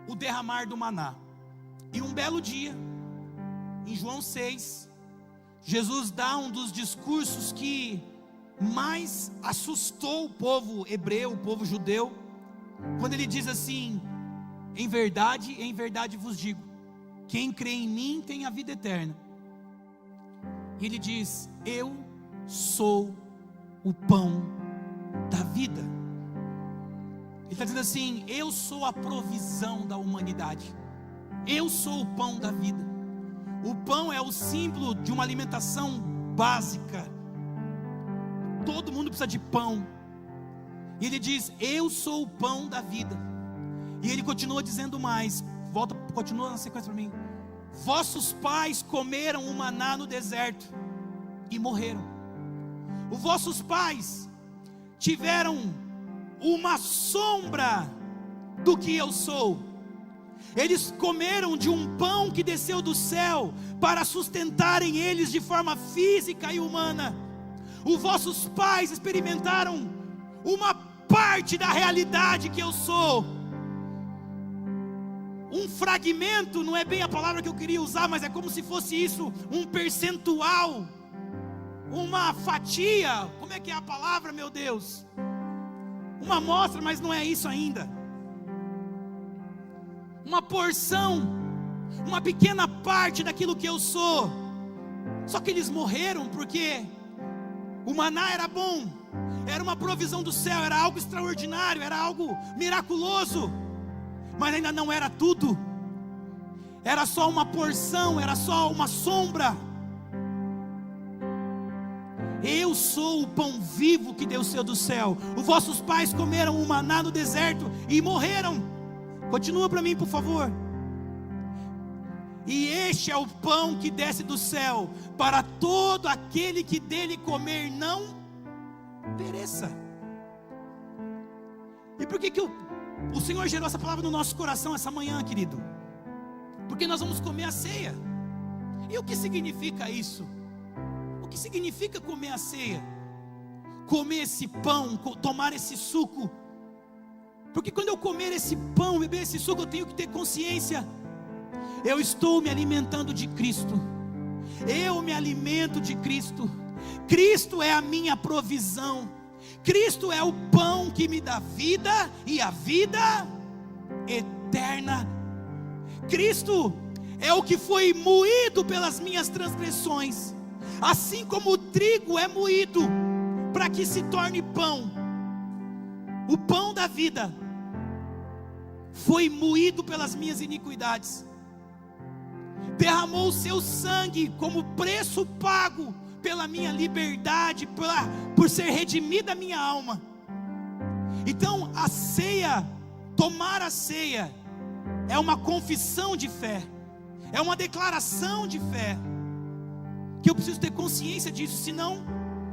o derramar do maná. E um belo dia, em João 6, Jesus dá um dos discursos que mais assustou o povo hebreu, o povo judeu, quando ele diz assim: em verdade vos digo, quem crê em mim tem a vida eterna. E ele diz: eu sou o pão da vida. Ele está dizendo assim: eu sou a provisão da humanidade, eu sou o pão da vida. O pão é o símbolo de uma alimentação básica, todo mundo precisa de pão. E ele diz: eu sou o pão da vida. E ele continua dizendo mais, continua na sequência para mim: vossos pais comeram o maná no deserto e morreram. Os vossos pais tiveram uma sombra do que eu sou. Eles comeram de um pão que desceu do céu para sustentarem eles de forma física e humana. Os vossos pais experimentaram uma parte da realidade que eu sou. Um fragmento, não é bem a palavra que eu queria usar, mas é como se fosse isso, um percentual, uma fatia. Como é que é a palavra, meu Deus? Uma amostra, mas não é isso ainda. Uma porção, uma pequena parte daquilo que eu sou. Só que eles morreram porque o maná era bom, era uma provisão do céu, era algo extraordinário, era algo miraculoso, mas ainda não era tudo. Era só uma porção, era só uma sombra. Eu sou o pão vivo que desceu do céu. Os vossos pais comeram o maná no deserto e morreram. Continua para mim, por favor. E este é o pão que desce do céu, para todo aquele que dele comer não pereça. E por que o Senhor gerou essa palavra no nosso coração essa manhã, querido? Porque nós vamos comer a ceia. E o que significa isso? O que significa comer a ceia? Comer esse pão, tomar esse suco. Porque quando eu comer esse pão, beber esse suco, eu tenho que ter consciência: eu estou me alimentando de Cristo. Eu me alimento de Cristo. Cristo é a minha provisão. Cristo é o pão que me dá vida e a vida eterna. Cristo é o que foi moído pelas minhas transgressões, assim como o trigo é moído para que se torne pão. O pão da vida foi moído pelas minhas iniquidades, derramou o seu sangue como preço pago pela minha liberdade, por ser redimida a minha alma. Então a ceia, tomar a ceia, é uma confissão de fé, é uma declaração de fé, que eu preciso ter consciência disso, senão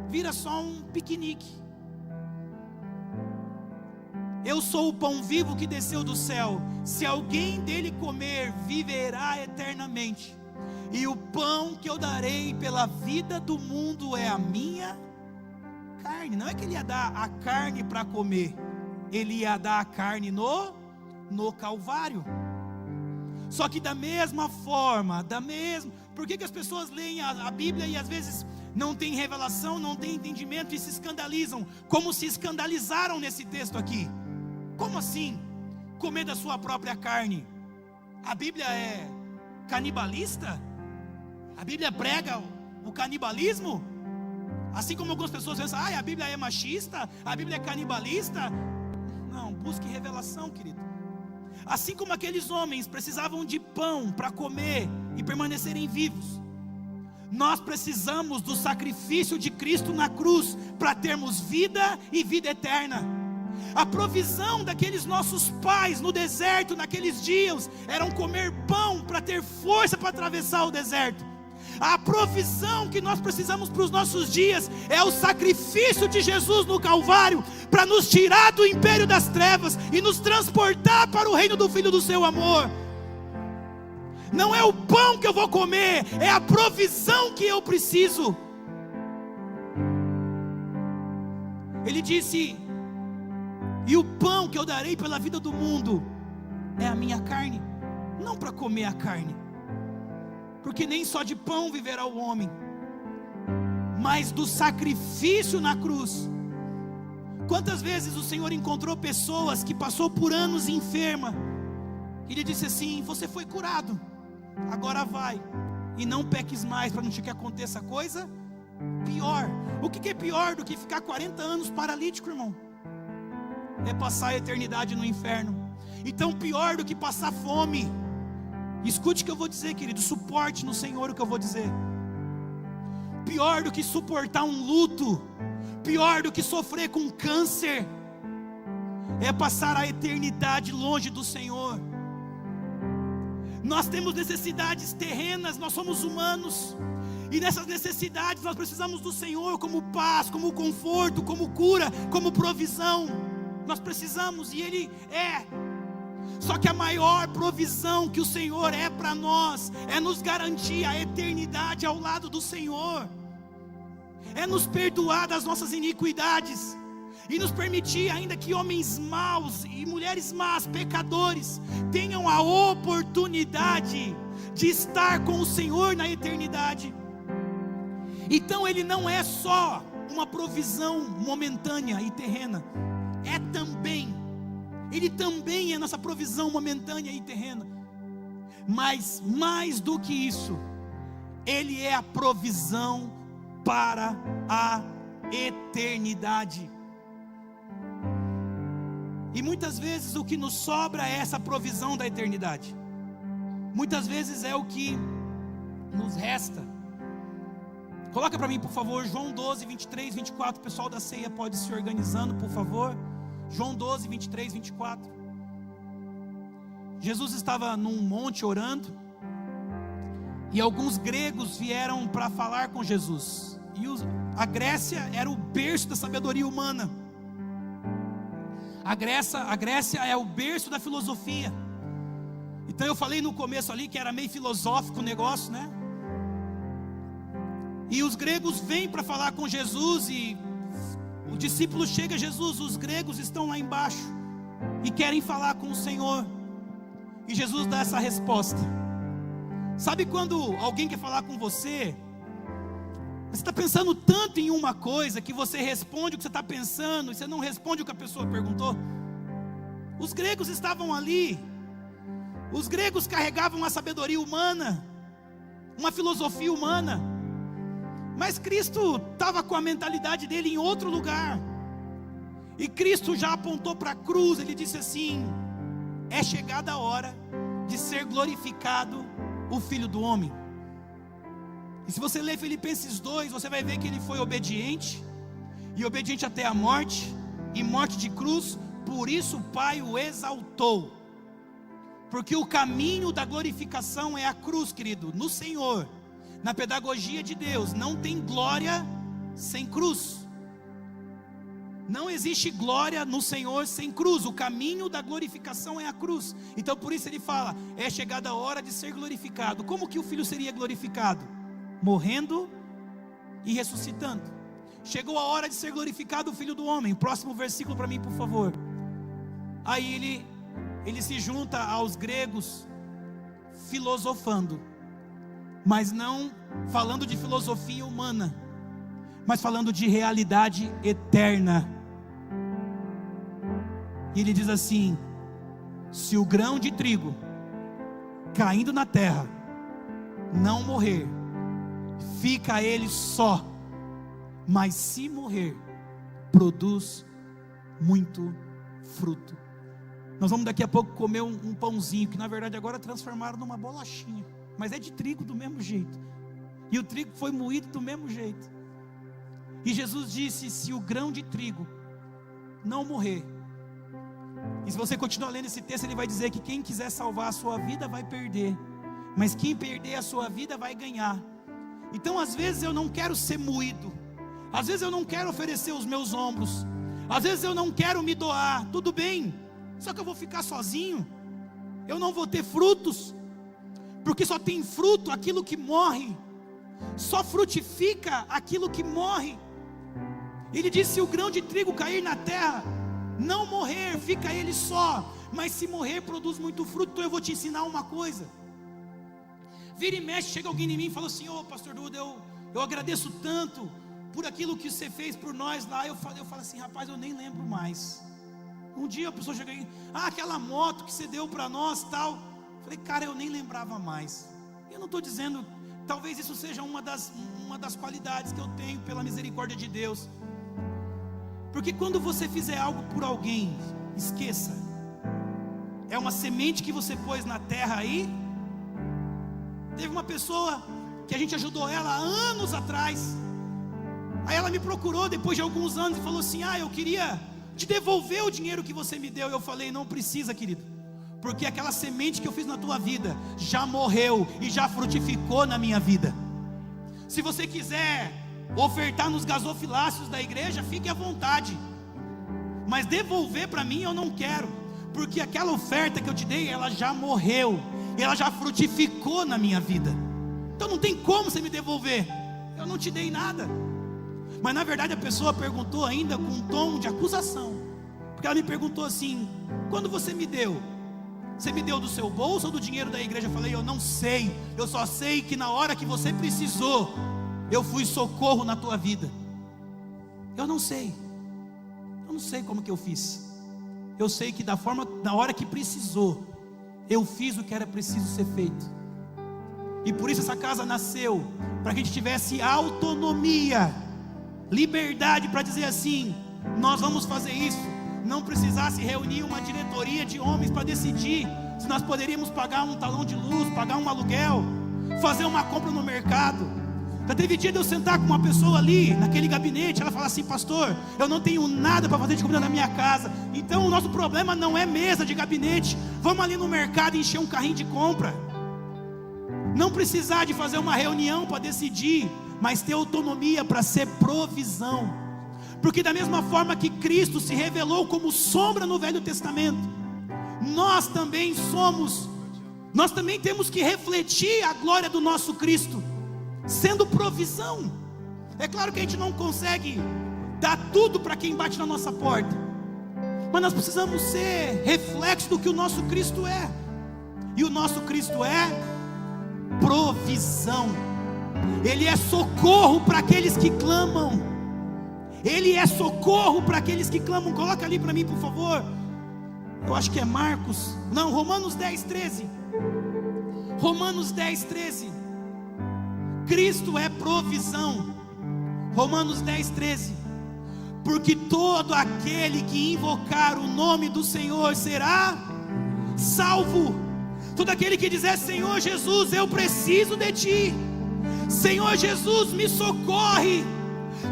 vira só um piquenique. Eu sou o pão vivo que desceu do céu. Se alguém dele comer, viverá eternamente. E o pão que eu darei pela vida do mundo é a minha carne. Não é que ele ia dar a carne para comer, ele ia dar a carne no Calvário. Só que da mesma forma, por que as pessoas leem a Bíblia e às vezes não tem revelação, não tem entendimento e se escandalizam, como se escandalizaram nesse texto aqui? Como assim? Comer da sua própria carne? A Bíblia é canibalista? A Bíblia prega o canibalismo? Assim como algumas pessoas pensam: a Bíblia é machista, a Bíblia é canibalista. Não, busque revelação, querido. Assim como aqueles homens precisavam de pão para comer e permanecerem vivos, nós precisamos do sacrifício de Cristo na cruz para termos vida e vida eterna. A provisão daqueles nossos pais no deserto, naqueles dias, eram comer pão para ter força para atravessar o deserto. A provisão que nós precisamos para os nossos dias é o sacrifício de Jesus no Calvário, para nos tirar do império das trevas e nos transportar para o reino do Filho do seu amor. Não é o pão que eu vou comer, é a provisão que eu preciso. Ele disse: e o pão que eu darei pela vida do mundo é a minha carne. Não para comer a carne, porque nem só de pão viverá o homem, mas do sacrifício na cruz. Quantas vezes o Senhor encontrou pessoas que passou por anos enferma, e Ele disse assim: você foi curado, agora vai e não peques mais, para não te que aconteça coisa pior. O que é pior do que ficar 40 anos paralítico, irmão? é passar a eternidade no inferno. Então, pior do que passar fome, escute o que eu vou dizer, querido, suporte no Senhor o que eu vou dizer. Pior do que suportar um luto, pior do que sofrer com câncer, é passar a eternidade longe do Senhor. Nós temos necessidades terrenas, nós somos humanos, e nessas necessidades nós precisamos do Senhor como paz, como conforto, como cura, como provisão. Nós precisamos, e Ele é. Só que a maior provisão que o Senhor é para nós é nos garantir a eternidade ao lado do Senhor, é nos perdoar das nossas iniquidades e nos permitir, ainda que homens maus e mulheres más, pecadores, tenham a oportunidade de estar com o Senhor na eternidade. Então Ele não é só uma provisão momentânea e terrena, Ele também é nossa provisão momentânea e terrena, mas mais do que isso, Ele é a provisão para a eternidade. E muitas vezes o que nos sobra é essa provisão da eternidade, muitas vezes é o que nos resta. Coloca para mim, por favor, João 12, 23, 24, o pessoal da ceia pode se organizando, por favor. João 12, 23, 24. Jesus estava num monte orando, e alguns gregos vieram para falar com Jesus, e a Grécia era o berço da sabedoria humana. A Grécia é o berço da filosofia. Então eu falei no começo ali que era meio filosófico o negócio, né? E os gregos vêm para falar com Jesus, e o discípulo chega a Jesus, os gregos estão lá embaixo e querem falar com o Senhor. E Jesus dá essa resposta. Sabe quando alguém quer falar com você, você está pensando tanto em uma coisa que você responde o que você está pensando e você não responde o que a pessoa perguntou? Os gregos estavam ali, os gregos carregavam a sabedoria humana, uma filosofia humana, mas Cristo estava com a mentalidade dele em outro lugar. E Cristo já apontou para a cruz. Ele disse assim: é chegada a hora de ser glorificado o Filho do Homem. E se você ler Filipenses 2, você vai ver que ele foi obediente, e obediente até a morte, e morte de cruz. Por isso o Pai o exaltou, porque o caminho da glorificação é a cruz, querido. No Senhor, na pedagogia de Deus, não tem glória sem cruz. Não existe glória no Senhor sem cruz. O caminho da glorificação é a cruz. Então por isso ele fala: é chegada a hora de ser glorificado. Como que o Filho seria glorificado? Morrendo e ressuscitando. Chegou a hora de ser glorificado o Filho do Homem. Próximo versículo para mim, por favor. Aí ele se junta aos gregos filosofando, mas não falando de filosofia humana, mas falando de realidade eterna. E ele diz assim: se o grão de trigo caindo na terra não morrer, fica ele só, mas se morrer, produz muito fruto. Nós vamos daqui a pouco comer um pãozinho, que na verdade agora transformaram numa bolachinha, mas é de trigo do mesmo jeito, e o trigo foi moído do mesmo jeito. E Jesus disse: se o grão de trigo não morrer, e se você continuar lendo esse texto, ele vai dizer que quem quiser salvar a sua vida vai perder, mas quem perder a sua vida vai ganhar. Então às vezes eu não quero ser moído, às vezes eu não quero oferecer os meus ombros, às vezes eu não quero me doar, tudo bem, só que eu vou ficar sozinho, eu não vou ter frutos, porque só tem fruto aquilo que morre, só frutifica aquilo que morre. Ele disse: se o grão de trigo cair na terra, não morrer, fica ele só, mas se morrer, produz muito fruto. Então eu vou te ensinar uma coisa. Vira e mexe, chega alguém em mim e fala assim: ô pastor Duda, eu agradeço tanto por aquilo que você fez por nós lá. Eu falo assim: rapaz, eu nem lembro mais. Um dia a pessoa chega aí: aquela moto que você deu para nós tal. Eu falei: cara, eu nem lembrava mais. Eu não estou dizendo, talvez isso seja uma das qualidades que eu tenho pela misericórdia de Deus. Porque quando você fizer algo por alguém, esqueça, é uma semente que você pôs na terra aí. Teve uma pessoa que a gente ajudou ela há anos atrás. Aí ela me procurou depois de alguns anos e falou assim: eu queria te devolver o dinheiro que você me deu. Eu falei: não precisa, querido, porque aquela semente que eu fiz na tua vida já morreu e já frutificou na minha vida. Se você quiser ofertar nos gasofiláceos da igreja, fique à vontade, mas devolver para mim eu não quero, porque aquela oferta que eu te dei, ela já morreu, ela já frutificou na minha vida. Então não tem como você me devolver, eu não te dei nada. Mas na verdade a pessoa perguntou ainda com um tom de acusação, porque ela me perguntou assim: quando você me deu do seu bolso ou do dinheiro da igreja? Eu falei: eu não sei, eu só sei que na hora que você precisou, eu fui socorro na tua vida. Eu não sei como que eu fiz. Eu sei que na hora que precisou, eu fiz o que era preciso ser feito. E por isso essa casa nasceu, para que a gente tivesse autonomia, liberdade para dizer assim: nós vamos fazer isso. Não precisasse reunir uma diretoria de homens para decidir se nós poderíamos pagar um talão de luz, pagar um aluguel, fazer uma compra no mercado. Já teve dia de eu sentar com uma pessoa ali, naquele gabinete, ela fala assim: pastor, eu não tenho nada para fazer de comida na minha casa, então o nosso problema não é mesa de gabinete, vamos ali no mercado encher um carrinho de compra. Não precisar de fazer uma reunião para decidir, mas ter autonomia para ser provisão. Porque da mesma forma que Cristo se revelou como sombra no Velho Testamento, nós também temos que refletir a glória do nosso Cristo, sendo provisão. É claro que a gente não consegue dar tudo para quem bate na nossa porta, mas nós precisamos ser reflexo do que o nosso Cristo é. E o nosso Cristo é provisão. Ele é socorro para aqueles que clamam. Ele é socorro para aqueles que clamam. Coloca ali para mim, por favor. Eu acho que é Romanos 10:13. Romanos 10:13. Cristo é provisão. Romanos 10:13. Porque todo aquele que invocar o nome do Senhor será salvo. Todo aquele que dizer: Senhor Jesus, eu preciso de Ti, Senhor Jesus, me socorre.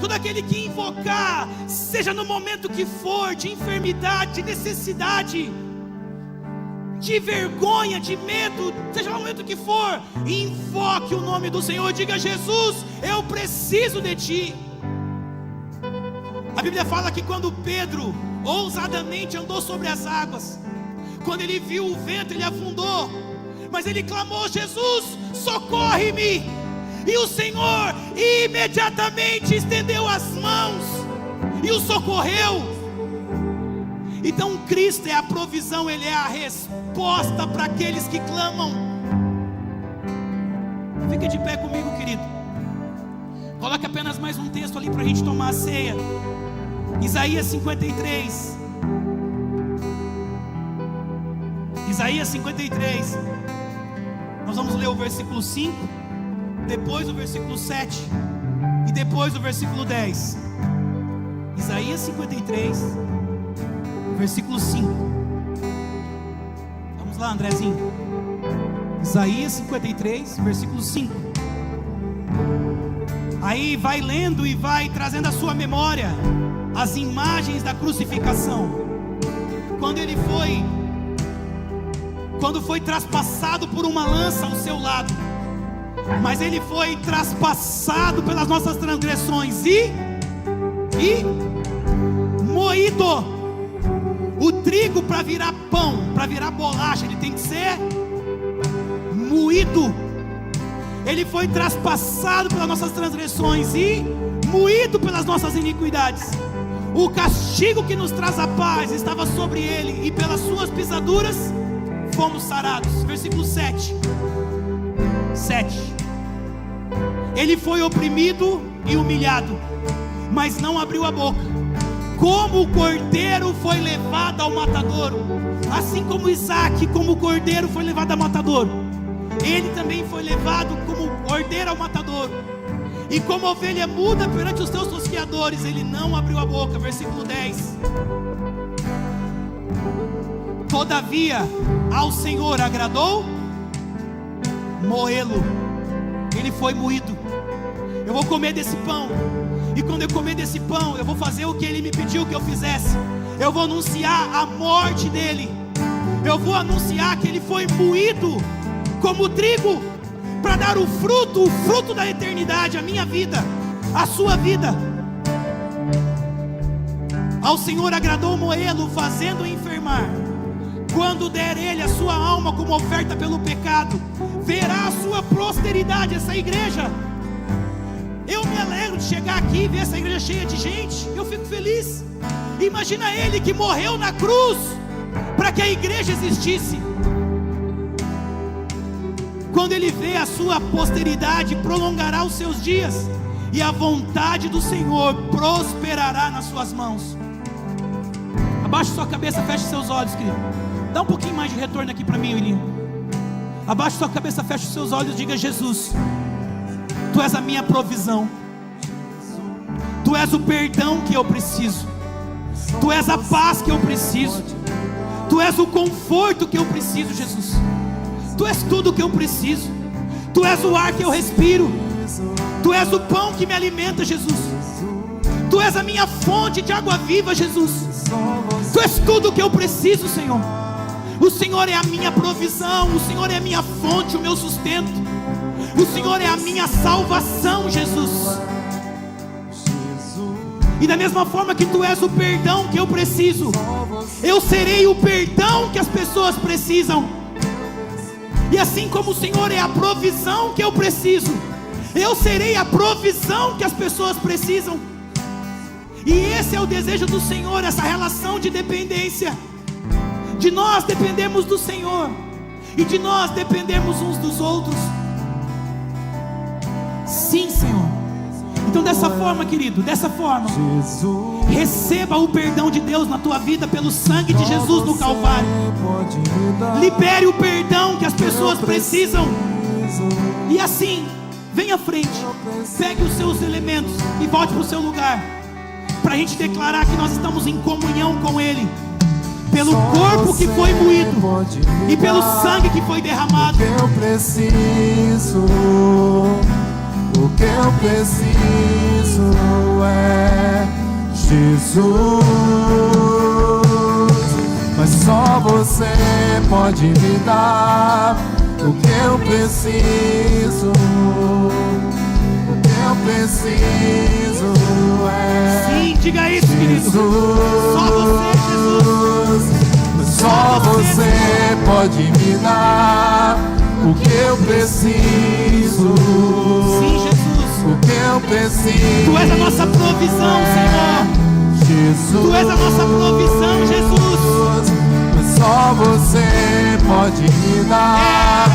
Todo aquele que invocar, seja no momento que for, de enfermidade, de necessidade, de vergonha, de medo, seja no momento que for, invoque o nome do Senhor. Diga: Jesus, eu preciso de Ti. A Bíblia fala que quando Pedro ousadamente andou sobre as águas, quando ele viu o vento, ele afundou, mas ele clamou: Jesus, socorre-me. E o Senhor imediatamente estendeu as mãos e o socorreu. Então Cristo é a provisão, Ele é a resposta para aqueles que clamam. Fica de pé comigo, querido. Coloque apenas mais um texto ali para a gente tomar a ceia. Isaías 53. Isaías 53. Nós vamos ler o versículo 5, depois o versículo 7 e depois o versículo 10. Isaías 53, versículo 5. Vamos lá, Andrezinho. Isaías 53, versículo 5. Aí vai lendo e vai trazendo à sua memória as imagens da crucificação. Quando foi traspassado por uma lança ao seu lado, mas ele foi traspassado pelas nossas transgressões e moído. O trigo, para virar pão, para virar bolacha, ele tem que ser moído. Ele foi traspassado pelas nossas transgressões e moído pelas nossas iniquidades. O castigo que nos traz a paz estava sobre ele, e pelas suas pisaduras fomos sarados. Versículo 7. Ele foi oprimido e humilhado, mas não abriu a boca. Como o cordeiro foi levado ao matadouro, assim como Isaac, como o cordeiro foi levado ao matadouro, ele também foi levado como cordeiro ao matadouro. E como ovelha muda perante os teus tosqueadores, ele não abriu a boca. Versículo 10. Todavia ao Senhor agradou moê-lo. Ele foi moído. Eu vou comer desse pão, e quando eu comer desse pão, eu vou fazer o que ele me pediu que eu fizesse. Eu vou anunciar a morte dele. Eu vou anunciar que ele foi moído como trigo, para dar o fruto da eternidade, a minha vida, a sua vida. Ao Senhor agradou moê-lo, fazendo-o enfermar. Quando der ele a sua alma como oferta pelo pecado, verá a sua posteridade. Essa igreja, eu me alegro de chegar aqui e ver essa igreja cheia de gente. Eu fico feliz. Imagina ele que morreu na cruz para que a igreja existisse. Quando ele vê a sua posteridade, prolongará os seus dias, e a vontade do Senhor prosperará nas suas mãos. Abaixe sua cabeça, feche seus olhos, querido. Dá um pouquinho mais de retorno aqui para mim, William. Abaixe sua cabeça, feche os seus olhos e diga: Jesus, Tu és a minha provisão. Tu és o perdão que eu preciso. Tu és a paz que eu preciso. Tu és o conforto que eu preciso, Jesus. Tu és tudo que eu preciso. Tu és o ar que eu respiro. Tu és o pão que me alimenta, Jesus. Tu és a minha fonte de água viva, Jesus. Tu és tudo que eu preciso, Senhor. O Senhor é a minha provisão. O Senhor é a minha fonte, o meu sustento. O Senhor é a minha salvação, Jesus. E da mesma forma que Tu és o perdão que eu preciso, eu serei o perdão que as pessoas precisam. E assim como o Senhor é a provisão que eu preciso, eu serei a provisão que as pessoas precisam. E esse é o desejo do Senhor, essa relação de dependência. De nós dependemos do Senhor, e de nós dependemos uns dos outros. Sim, Senhor. Então dessa forma, querido, dessa forma, receba o perdão de Deus na tua vida pelo sangue de Jesus no Calvário. Libere o perdão que as pessoas precisam. E assim, venha à frente, pegue os seus elementos e volte para o seu lugar, para a gente declarar que nós estamos em comunhão com Ele, pelo corpo que foi moído e pelo sangue que foi derramado. Eu preciso. O que eu preciso é Jesus, mas só Você pode me dar. O que eu preciso, o que eu preciso é. Sim, diga isso, querido. Só Você, Jesus. Mas só Você pode me dar. O que eu preciso. Sim, Jesus. O que eu preciso. Tu és a nossa provisão, Senhor. Jesus. Tu és a nossa provisão, Jesus. Mas só Você pode me dar.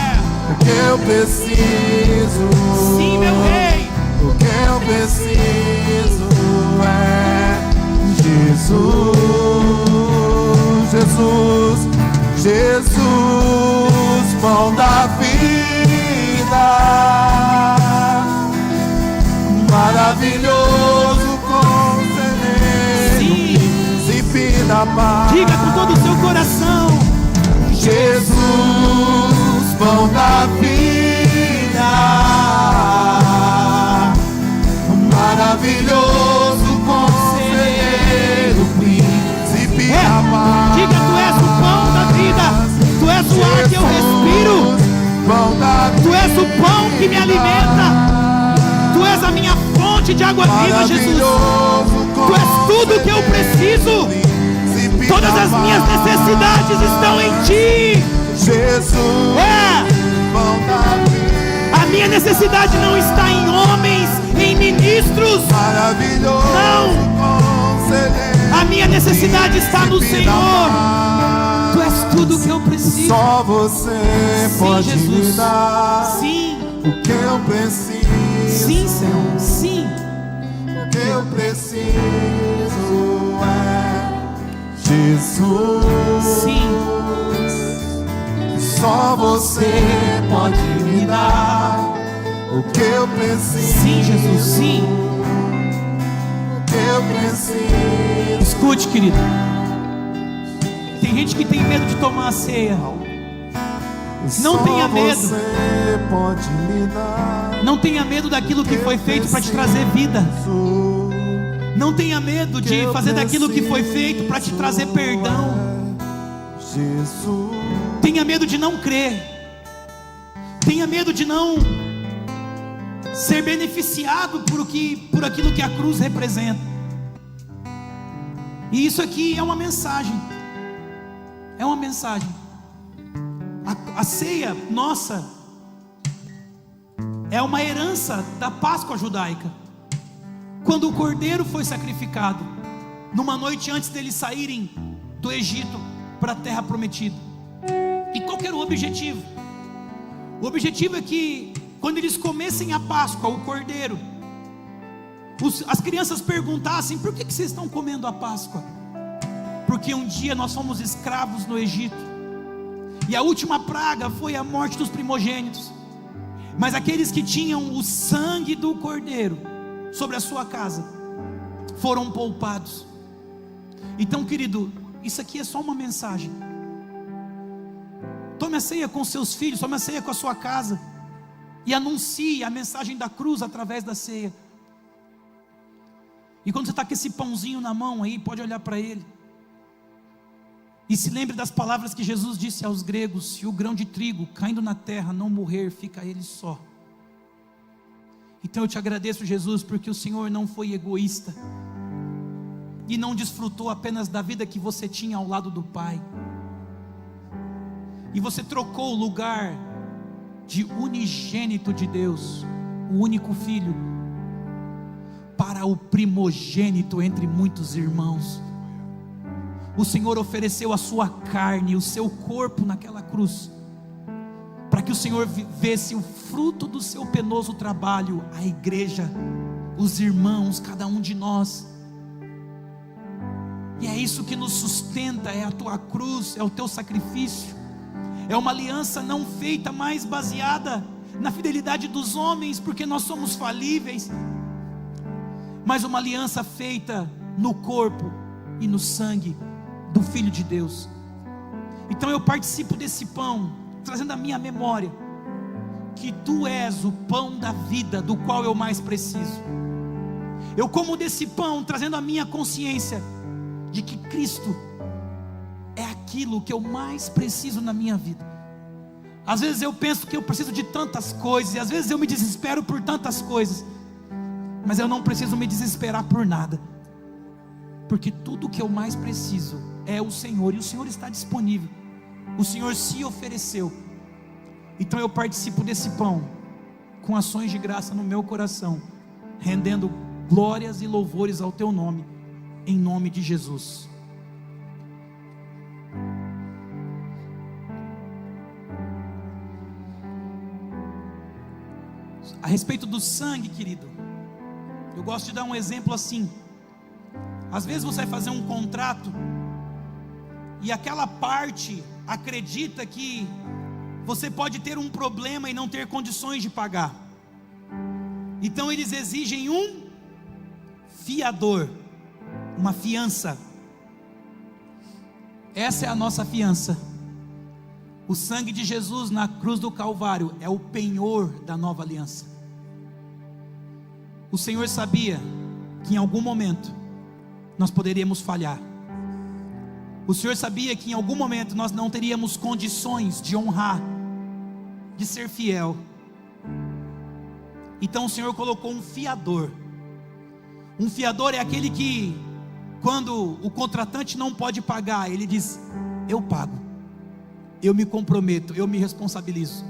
O que eu preciso. Sim, meu Rei. O que eu preciso é Jesus. Jesus. Jesus, pão da vida, maravilhoso conselheiro, príncipe da paz. Diga com todo o seu coração: Jesus, pão da vida, maravilhoso conselheiro, príncipe da paz. Diga: Tu és o pão da vida. Tu és o ar que eu respiro. Tu és o pão que me alimenta. Tu és a minha fonte de água viva, Jesus. Tu és tudo que eu preciso. Todas as minhas necessidades estão em Ti. Jesus, A minha necessidade não está em homens, em ministros. Não. A minha necessidade está no Senhor. Tu és tudo que eu preciso. Só Você pode Jesus. me dar. Sim. O que eu preciso. Sim, Senhor. Sim. O que eu preciso é Jesus. Sim. Só Você pode me dar. O que eu preciso. Sim, Jesus, sim. O que eu preciso. Escute, querido. Tem gente que tem medo de tomar a ceia. Não tenha medo. Você pode me dar. Não tenha medo daquilo que foi feito para te trazer vida. Não tenha medo de fazer daquilo que foi feito para te trazer perdão. Jesus. Tenha medo de não crer. Tenha medo de não ser beneficiado por aquilo que a cruz representa. E isso aqui é uma mensagem. É uma mensagem. A ceia nossa é uma herança da Páscoa judaica. Quando o cordeiro foi sacrificado, numa noite antes deles saírem do Egito para a terra prometida. E qual que era o objetivo? O objetivo é que quando eles comessem a Páscoa, o cordeiro, as crianças perguntassem: por que vocês estão comendo a Páscoa? Porque um dia nós fomos escravos no Egito, e a última praga foi a morte dos primogênitos. Mas aqueles que tinham o sangue do cordeiro sobre a sua casa foram poupados. Então, querido, isso aqui é só uma mensagem. Tome a ceia com seus filhos, tome a ceia com a sua casa, e anuncie a mensagem da cruz através da ceia. E quando você está com esse pãozinho na mão aí, pode olhar para ele e se lembre das palavras que Jesus disse aos gregos: se o grão de trigo caindo na terra não morrer, fica ele só. Então eu te agradeço, Jesus, porque o Senhor não foi egoísta e não desfrutou apenas da vida que você tinha ao lado do Pai, e você trocou o lugar de unigênito de Deus, o único filho, para o primogênito entre muitos irmãos. O Senhor ofereceu a sua carne, o seu corpo naquela cruz, para que o Senhor vivesse o fruto do seu penoso trabalho, a igreja, os irmãos, cada um de nós. E é isso que nos sustenta, é a tua cruz, é o teu sacrifício. É uma aliança não feita mais baseada na fidelidade dos homens, porque nós somos falíveis, mas uma aliança feita no corpo e no sangue do Filho de Deus. Então eu participo desse pão, trazendo à minha memória que tu és o pão da vida, do qual eu mais preciso. Eu como desse pão, trazendo à minha consciência de que Cristo é aquilo que eu mais preciso na minha vida. Às vezes eu penso que eu preciso de tantas coisas, e às vezes eu me desespero por tantas coisas, mas eu não preciso me desesperar por nada, porque tudo que eu mais preciso é o Senhor, e o Senhor está disponível. O Senhor se ofereceu. Então eu participo desse pão com ações de graça no meu coração, rendendo glórias e louvores ao teu nome, em nome de Jesus. A respeito do sangue, querido, eu gosto de dar um exemplo assim. Às vezes você vai fazer um contrato e aquela parte acredita que você pode ter um problema e não ter condições de pagar. Então eles exigem um fiador, uma fiança. Essa é a nossa fiança. O sangue de Jesus na cruz do Calvário é o penhor da nova aliança. O Senhor sabia que em algum momento nós poderíamos falhar. O Senhor sabia que em algum momento nós não teríamos condições de honrar, de ser fiel. Então o Senhor colocou um fiador. Um fiador é aquele que, quando o contratante não pode pagar, ele diz: eu pago, eu me comprometo, eu me responsabilizo.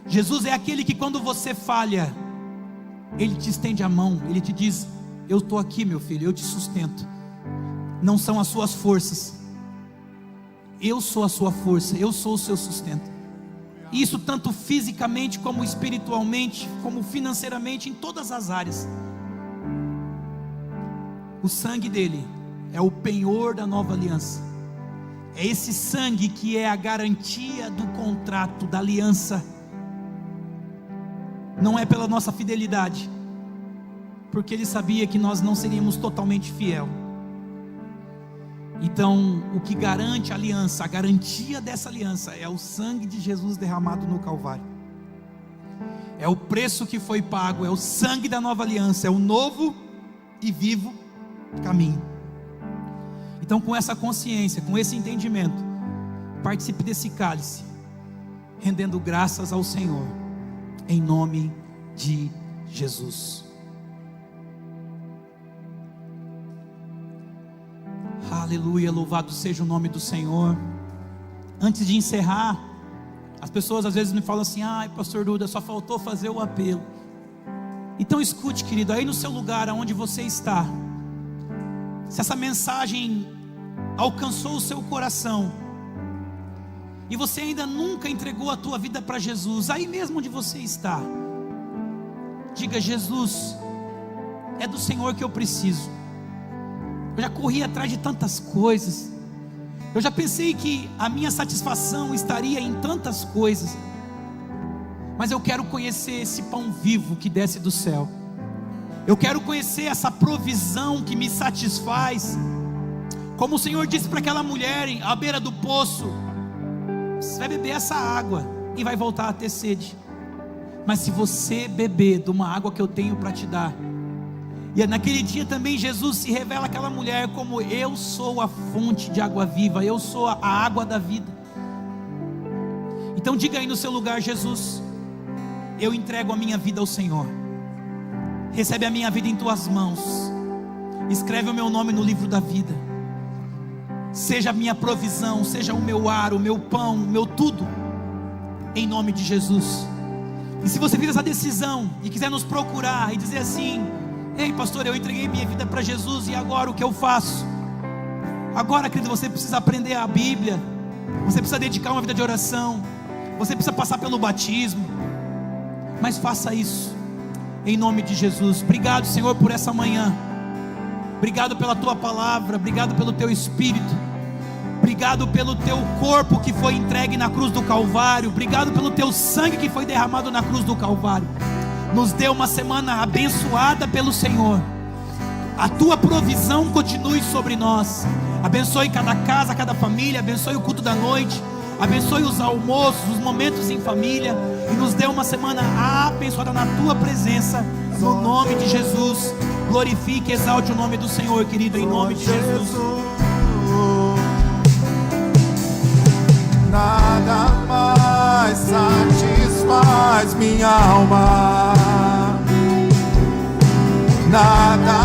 Jesus é aquele que, quando você falha, Ele te estende a mão, Ele te diz: eu estou aqui, meu filho, eu te sustento. Não são as suas forças, eu sou a sua força, eu sou o seu sustento. Isso tanto fisicamente, como espiritualmente, como financeiramente, em todas as áreas. O sangue dele é o penhor da nova aliança. É esse sangue que é a garantia do contrato, da aliança. não é pela nossa fidelidade, porque Ele sabia que nós não seríamos totalmente fiel. Então, o que garante a aliança, a garantia dessa aliança, é o sangue de Jesus derramado no Calvário. É o preço que foi pago, é o sangue da nova aliança, é o novo e vivo caminho. Então, com essa consciência, com esse entendimento, participe desse cálice, rendendo graças ao Senhor, em nome de Jesus. Aleluia, louvado seja o nome do Senhor. Antes de encerrar, as pessoas às vezes me falam assim: ai, pastor Duda, só faltou fazer o apelo. Então escute, querido, aí no seu lugar, aonde você está, se essa mensagem alcançou o seu coração, e você ainda nunca entregou a tua vida para Jesus, aí mesmo onde você está, diga: Jesus, é do Senhor que eu preciso. Eu já corri atrás de tantas coisas, eu já pensei que a minha satisfação estaria em tantas coisas, mas eu quero conhecer esse pão vivo que desce do céu. Eu quero conhecer essa provisão que me satisfaz. Como o Senhor disse para aquela mulher à beira do poço: você vai beber essa água e vai voltar a ter sede, mas se você beber de uma água que eu tenho para te dar. E naquele dia também Jesus se revela àquela mulher como: eu sou a fonte de água viva, eu sou a água da vida. Então diga aí no seu lugar: Jesus, eu entrego a minha vida ao Senhor, recebe a minha vida em tuas mãos, escreve o meu nome no livro da vida, seja a minha provisão, seja o meu ar, o meu pão, o meu tudo, em nome de Jesus. E se você fez essa decisão e quiser nos procurar e dizer assim: ei pastor, eu entreguei minha vida para Jesus, e agora o que eu faço? Agora, querido, você precisa aprender a Bíblia, você precisa dedicar uma vida de oração, você precisa passar pelo batismo, mas faça isso em nome de Jesus. Obrigado, Senhor, por essa manhã, obrigado pela tua palavra, obrigado pelo teu Espírito, obrigado pelo teu corpo que foi entregue na cruz do Calvário, obrigado pelo teu sangue que foi derramado na cruz do Calvário. Nos dê uma semana abençoada pelo Senhor. A tua provisão continue sobre nós. Abençoe cada casa, cada família. Abençoe o culto da noite. Abençoe os almoços, os momentos em família. E nos dê uma semana abençoada na tua presença, no nome de Jesus. Glorifique e exalte o nome do Senhor, querido, em nome de Jesus. Nada mais satisfaz minha alma, nada